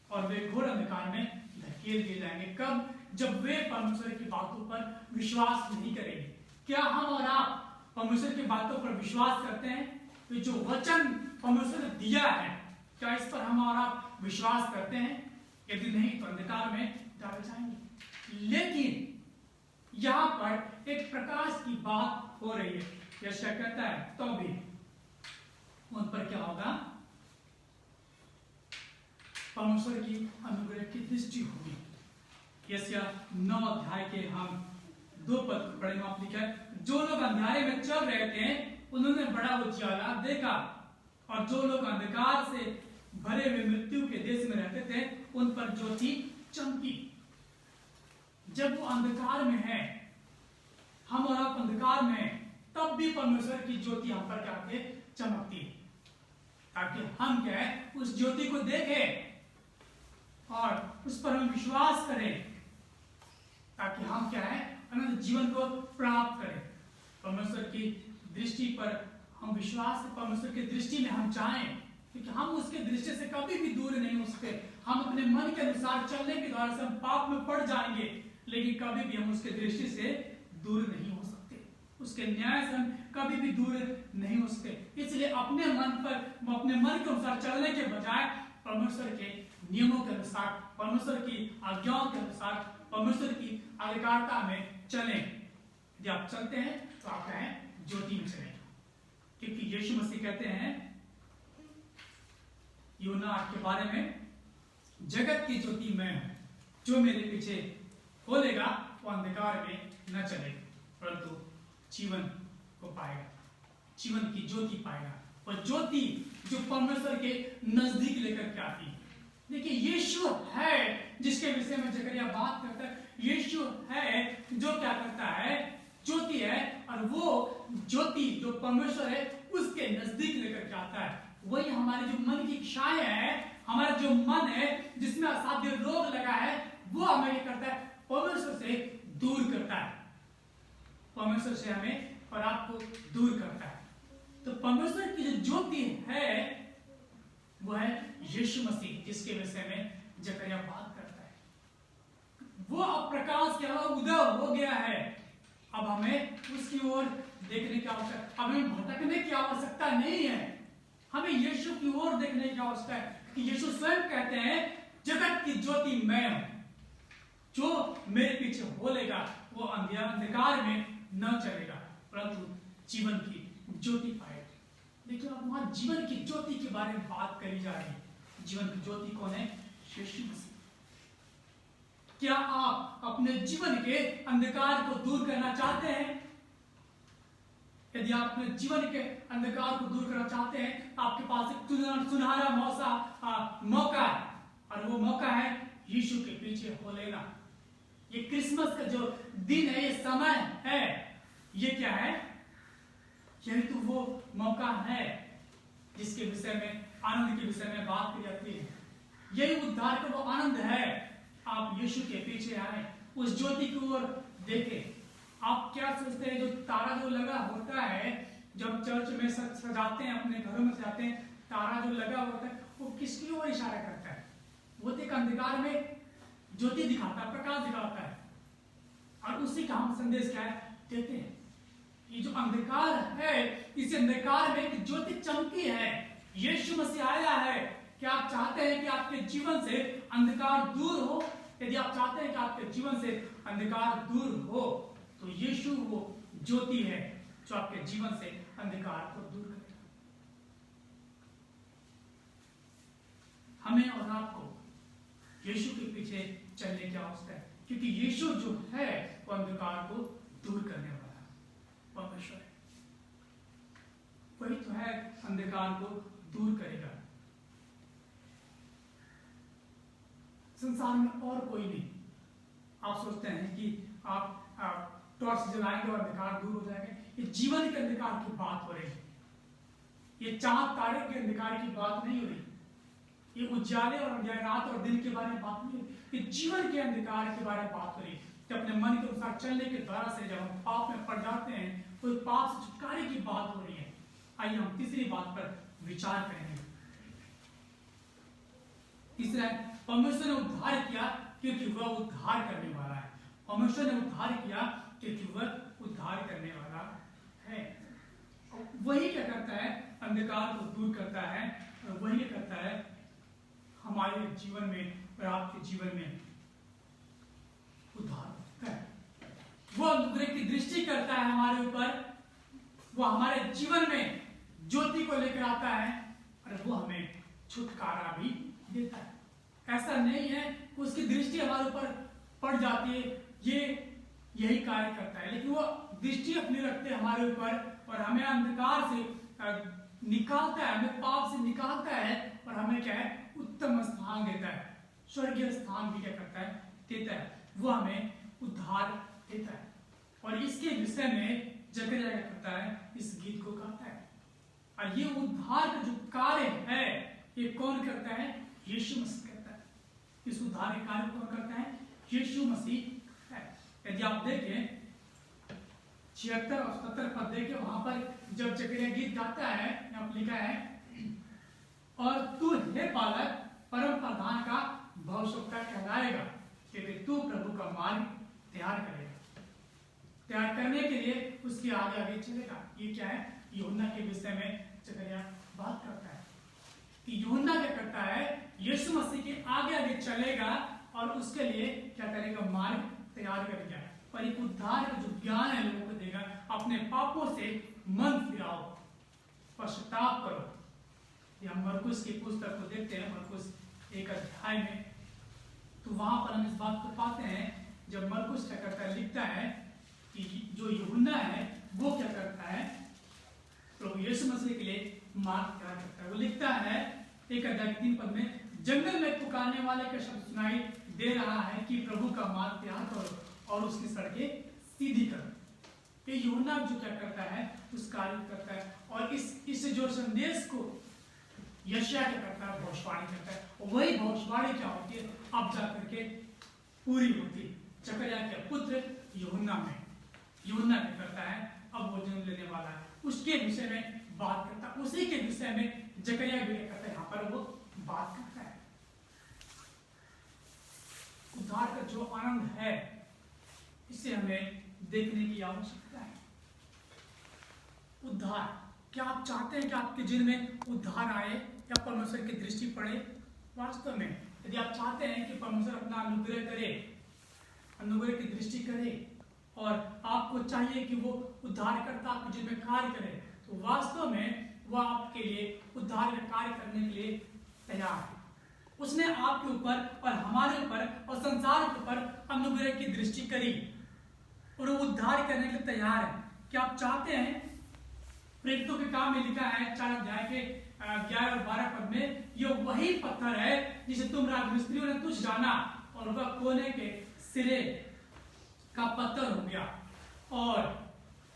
और वे घोर अंधकार में धकेल दिए जाएंगे। कब? जब वे परमेश्वर की बातों पर विश्वास नहीं करेंगे। क्या हम और आप परमेश्वर की बातों पर विश्वास करते हैं? तो जो वचन परमेश्वर ने दिया है क्या इस पर हम और आप विश्वास करते हैं? यदि नहीं तो अंधकार में डाले जाएंगे। लेकिन यहाँ पर एक प्रकाश की बात हो रही है। यशायाह कहता है तो भी उन पर क्या होगा? परमेश्वर की अनुग्रह की दृष्टि होगी। यशायाह 9 अध्याय के हम 2 पद पढ़ेंगे। आप लिखा है, जो लोग अंधेरे में चल रहे थे उन्होंने बड़ा उजियाला देखा, और जो लोग अंधकार से भरे हुए मृत्यु के देश में रहते थे उन पर ज्योति चमकी। जब वो अंधकार में है, हम और आप अंधकार में हैं, तब भी परमेश्वर की ज्योति हम पर क्या है? चमकती है, ताकि हम क्या है उस ज्योति को देखें और उस पर हम विश्वास करें, ताकि हम क्या है अनंत जीवन को प्राप्त करें। परमेश्वर की दृष्टि पर हम विश्वास, परमेश्वर की दृष्टि में हम चाहें, क्योंकि हम उसके दृष्टि से कभी भी दूर नहीं हो सकते। हम अपने मन के अनुसार चलने के द्वारा से हम पाप में पड़ जाएंगे, लेकिन कभी भी हम उसके दृष्टि से दूर नहीं हो सकते, उसके न्याय से हम कभी भी दूर नहीं हो सकते। इसलिए अपने मन के अनुसार चलने के बजाय परमेश्वर के नियमों के अनुसार, परमेश्वर की आज्ञाओं के अनुसार, परमेश्वर की आज्ञाकारिता में चलें। यदि आप चलते हैं तो आप क्या है? ज्योति में चलें, क्योंकि यीशु मसीह कहते हैं यूहन्ना 8 के बारे में, जगत की ज्योति मैं हूं, जो मेरे पीछे खोलेगा वो अंधकार में न चलेगा परंतु जीवन को पाएगा, जीवन की ज्योति पाएगा। और ज्योति जो परमेश्वर के नजदीक लेकर के आती है। देखिए यीशु है जिसके विषय में जकरिया बात करता है। यीशु है जो क्या करता है? ज्योति है, और वो ज्योति जो परमेश्वर है उसके नजदीक लेकर के आता है। वही हमारे जो मन की इच्छाएं हैं, हमारा जो मन है जिसमें असाध्य रोग लगा है, वो हमें क्या करता है? परमेश्वर से दूर करता है, परमेश्वर से हमें और आपको दूर करता है। तो परमेश्वर की जो ज्योति है वो है यीशु मसीह, जिसके विषय में जकरिया बात करता है। वो अब प्रकाश के अलावा उदय हो गया है, अब हमें उसकी ओर देखने की आवश्यकता, अब हमें भटकने की आवश्यकता नहीं है, हमें यीशु की ओर देखने की आवश्यकता है। कि यीशु स्वयं कहते हैं जगत की ज्योति मैं हूं, जो मेरे पीछे बोलेगा वो अंधकार में न चलेगा परंतु जीवन की ज्योति पाएगा। लेकिन अब वहां जीवन की ज्योति के बारे में बात करी जा रही है। जीवन की ज्योति कौन है? यीशु मसीह। क्या आप अपने जीवन के अंधकार को दूर करना चाहते हैं? यदि आप अपने जीवन के अंधकार को दूर करना चाहते हैं तो आपके पास एक सुनहरा मौका है, और वो मौका है यीशु के पीछे हो लेना। ये क्रिसमस का जो दिन है, ये समय है, ये क्या है? यही तो वो मौका है जिसके विषय में, आनंद के विषय में बात की जाती है। यही उद्धार का वो आनंद है। आप यीशु के पीछे आए, उस ज्योति की ओर देखें। आप क्या सोचते हैं जो तारा जो लगा होता है, जब चर्च में सजाते हैं, अपने घरों में सजाते हैं, तारा जो लगा होता है वो किसकी ओर इशारा करता है? वो तो एक अंधकार में ज्योति दिखाता है, प्रकाश दिखाता है, और उसी का हम संदेश क्या है? देते हैं। ये जो अंधकार है, इस अंधकार में एक ज्योति चमकी है। यीशु मसीह आया है कि आप चाहते हैं कि आपके जीवन से अंधकार दूर हो, यदि आप चाहते हैं कि आपके जीवन से अंधकार दूर हो, तो यीशु वो ज्योति है जो आपके जीवन से अंधकार को दूर करेगा। हमें और आपको यीशु के पीछे चलने की आवश्यकता है, क्योंकि यीशु जो है वो अंधकार को दूर करने वाला परमेश्वर है। वही तो है अंधकार को दूर करेगा। संसार में और कोई नहीं। आप सोचते हैं कि आप टॉर्च जलाएंगे और अंधकार दूर हो जाएगा। ये जीवन के अंधकार की बात हो रही है, ये चांद तारे के अंधकार की बात नहीं हो रही, ये उजाले और रात और दिन के बारे में बात नहीं हो रही, ये जीवन के अंधकार के बारे में बात हो रही है। कि अपने मन के अनुसार चलने के द्वारा से जब हम पाप में पड़ जाते हैं तो पाप से छुटकारे की बात हो रही है। आइए हम तीसरी बात पर विचार करेंगे। तीसरा, परमेश्वर ने उद्धार किया क्योंकि वह उद्धार करने वाला है। परमेश्वर ने उद्धार किया क्योंकि वह उद्धार करने वाला है। वही क्या करता है, अंधकार को दूर करता है, और वही क्या करता है हमारे जीवन में और आपके जीवन में उद्धार करता है। वो अनुग्रह की दृष्टि करता है हमारे ऊपर, वो हमारे जीवन में ज्योति को लेकर आता है और वो हमें छुटकारा भी देता है। ऐसा नहीं है कि उसकी दृष्टि हमारे ऊपर पड़ जाती है, ये यही कार्य करता है, लेकिन वो दृष्टि अपनी रखते हैं हमारे ऊपर और हमें अंधकार से निकालता है, हमें पाप से निकालता है और हमें क्या है, उत्तम स्थान देता है, स्वर्गीय स्थान भी क्या करता है, देता है। वो हमें उद्धार देता है। और इसके विषय में जकरिया क्या करता है, इस गीत को गाता है। और ये उद्धार का जो कार्य है ये कौन करता है, यीशु मसीह करता है। इस उद्धार के कार्य कौन करता है, यीशु मसीह है। यदि आप देखें 76 और 77 पद देखें, वहां पर जब जकरिया गीत गाता है, यहाँ पर लिखा है, और तू हे बालक परम प्रधान का भविष्यवक्ता कहलाएगा, क्योंकि तू प्रभु का मार्ग तैयार करेगा। तैयार करने के लिए उसके आगे आगे चलेगा। ये क्या है, यूहन्ना के विषय में जकरिया बात करता है कि यूहन्ना क्या करता है, यीशु मसीह के आगे आगे चलेगा और उसके लिए क्या करेगा, मार्ग तैयार करेगा और एक उद्धार का जो ज्ञान है लोगों को देगा। अपने पापों से मन फिराओ, पश्चाताप करो। हम मरकुस की पुस्तक को देखते हैं, मरकुस 1 अध्याय में, तो वहां पर हम इस बात को पाते हैं। जब मरकुस क्या करता है, लिखता है कि जो यूहन्ना है वो क्या करता है, प्रभु यीशु मसीह के लिए मार्ग तैयार करता है। वो लिखता है 1 अध्याय 3 पद में, जंगल में पुकारने वाले का शब्द सुनाई दे रहा है कि प्रभु का मार्ग तैयार करो और उसकी सड़कें सीधी करो। ये यूहन्ना जो क्या करता है, उस कार्य करता है। और इस जो संदेश को यशायाह क्या करता है, भविष्यवाणी करता है। और वही भविष्यवाणी क्या होती है, अब जाकर के पूरी होती है। जकरिया के पुत्र यूहन्ना में, यूहन्ना क्या करता है, अब वो जन्म लेने वाला है, उसके विषय में बात करता है। उसी के विषय में जकरिया भी क्या करता है, यहाँ पर वो बात करता है। उद्धार का जो आनंद है इसे हमें देखने की आवश्यकता है। उद्धार, क्या आप चाहते हैं कि आपके जीवन में उद्धार आए या परमेश्वर की दृष्टि पड़े? वास्तव में यदि आप चाहते हैं कि परमेश्वर अपना अनुग्रह करे, अनुग्रह की दृष्टि करे और आपको चाहिए कि वो उद्धारकर्ता आपके जीवन में कार्य करे, तो वास्तव में वह आपके लिए उद्धार का कार्य करने के लिए तैयार है। उसने आपके ऊपर और हमारे ऊपर और संसार के ऊपर अनुग्रह की दृष्टि करी और वो उद्धार करने के लिए तैयार है। क्या आप चाहते हैं? प्रेरितों के काम में लिखा है 4 अध्याय के 11 और 12 पद में, ये वही पत्थर है जिसे तुम राजमिस्त्रियों ने तुझ जाना और वह कोने के सिरे का पत्थर हो गया और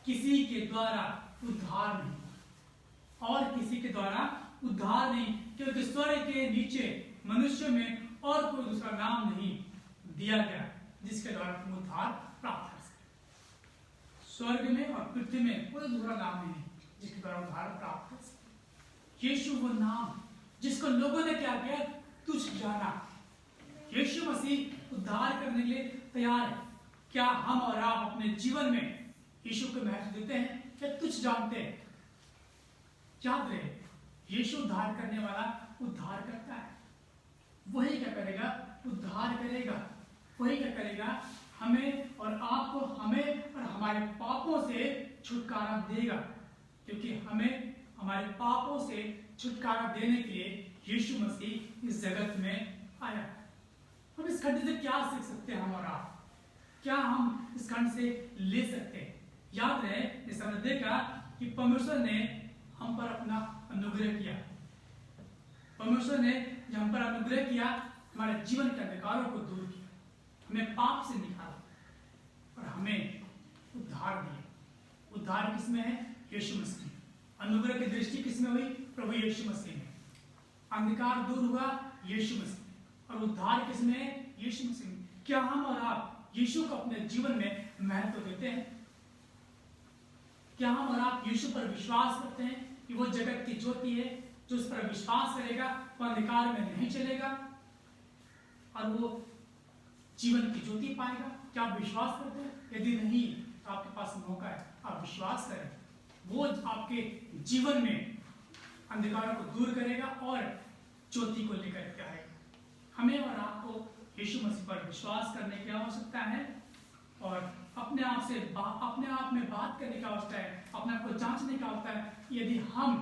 किसी के द्वारा उद्धार नहीं, और किसी के द्वारा उद्धार नहीं, क्योंकि स्वर्ग के नीचे मनुष्य में और कोई दूसरा नाम नहीं दिया गया जिसके द्वारा तुम उद्धार प्राप्त कर सके। स्वर्ग में और पृथ्वी में कोई दूसरा नाम नहीं जिसके द्वारा उद्धार प्राप्त कर सके। यीशु वो नाम जिसको लोगों ने क्या किया, तुझ जाना। यीशु मसीह उद्धार करने के लिए तैयार है। क्या हम और आप अपने जीवन में यीशु को महत्व देते हैं या तुझ जानते हैं? याद रहे, यीशु उद्धार करने वाला उद्धार करता है। वही क्या करेगा? उद्धार करेगा। वही क्या करेगा? हमें और आपको, हमें और हमारे पापों से छुटकारा देगा, क्योंकि हमें हमारे पापों से छुटकारा देने के लिए यीशु मसीह इस जगत में आया। हम इस खंड से क्या सीख सकते हैं? हम और आप क्या हम इस खंड से ले सकते हैं? याद रहे, इस हमने देखा कि परमेश्वर ने हम पर अपना अनुग्रह किया। परमेश्वर ने जब हम पर अनुग्रह किया, हमारे जीवन के अंधकारों को दूर किया, हमें पाप से निकाला और हमें उद्धार दिया। उद्धार किसमें है? यीशु मसीह। अनुग्रह की दृष्टि किसमें हुई? प्रभु यीशु मसीह में। अंधकार दूर हुआ यीशु मसीह। और उद्धार किसमें है? यीशु मसीह में। क्या हम और आप यीशु को अपने जीवन में महत्व देते हैं? क्या हम और आप यीशु पर विश्वास करते हैं कि वो जगत की ज्योति है, जो उस पर विश्वास करेगा वो अंधकार में नहीं चलेगा और वो जीवन की ज्योति पाएगा? क्या आप विश्वास करते हैं? यदि नहीं तो आपके पास मौका है, आप विश्वास करें। वो आपके जीवन में अंधकारों को दूर करेगा और ज्योति को लेकर के आएगा। हमें और आपको यीशु मसीह पर विश्वास करने की आवश्यकता है और अपने आप से अपने आप में बात करने की आवश्यकता है, अपने आप को जांचने की आवश्यकता है। यदि हम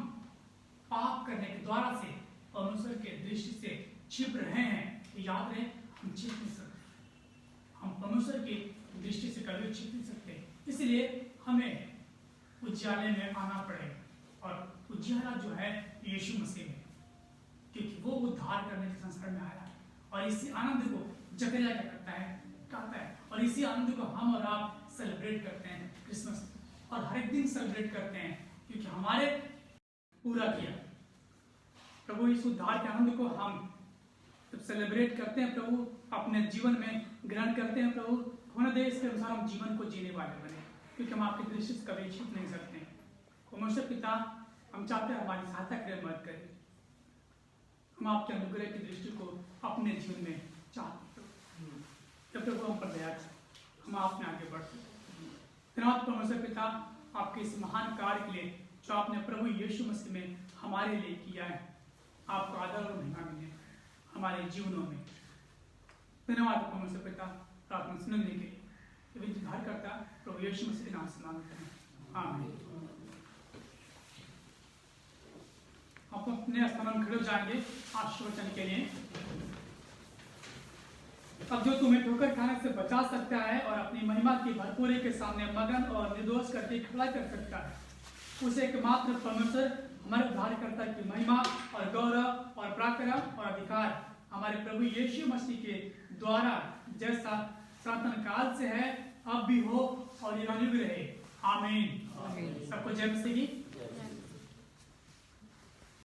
पाप करने के द्वारा से परमेश्वर के दृष्टि से छिप रहे हैं, तो याद रहे हम छिप नहीं सकते। हम परमेश्वर की दृष्टि से कभी छिप नहीं सकते। इसलिए हमें उज्याले में आना पड़ेगा और उज्याला जो है यीशु मसीह में, क्योंकि वो उद्धार करने के संसार में आया है। और इसी आनंद को जकरिया क्या करता है? कहता है। और इसी आनंद को हम और आप सेलिब्रेट करते हैं क्रिसमस, और हर एक दिन सेलिब्रेट करते हैं, क्योंकि हमारे पूरा किया प्रभु इस उद्धार के आनंद को हम जब सेलिब्रेट करते हैं, प्रभु अपने जीवन में ग्रहण करते हैं। प्रभु होने दे इसके अनुसार हम जीवन को जीने वाले बने, क्योंकि हम आपकी दृष्टि से कभी छिप नहीं सकते। परमेश्वर पिता, हम चाहते हैं हमारी सहायता करें, मदद करें। हम आपके अनुग्रह की दृष्टि को अपने जीवन में चाहते हैं। जब प्रभु हम पर दया करें, हम आप में आगे बढ़ सकते। धन्यवाद परमेश्वर पिता, आपके इस महान कार्य के लिए जो आपने प्रभु यीशु मसीह में हमारे लिए किया है। आपको आदर और महिमा मिले हमारे जीवनों में। धन्यवाद परमेश्वर पिता, प्रार्थना सुनने के लिए विचार करता प्रभु यीशु मसीह के नाम से मांगते हैं, आमीन। आप अपने स्थान में खड़े हो जाएंगे आशीर्वचन के लिए। अब जो तुम्हें ठोकर खाने से बचा सकता है और अपनी महिमा की भरपूरी के सामने मगन और निर्दोष करके खड़ा कर सकता है, उसे एकमात्र परमेश्वर हमारे उद्धारकर्ता की महिमा और गौरव और पराक्रम और अधिकार हमारे प्रभु यीशु मसीह के द्वारा जैसा सनातन काल से है, अब भी हो और ये अनुग्रह रहे। आमीन। सबको जय मसीह की।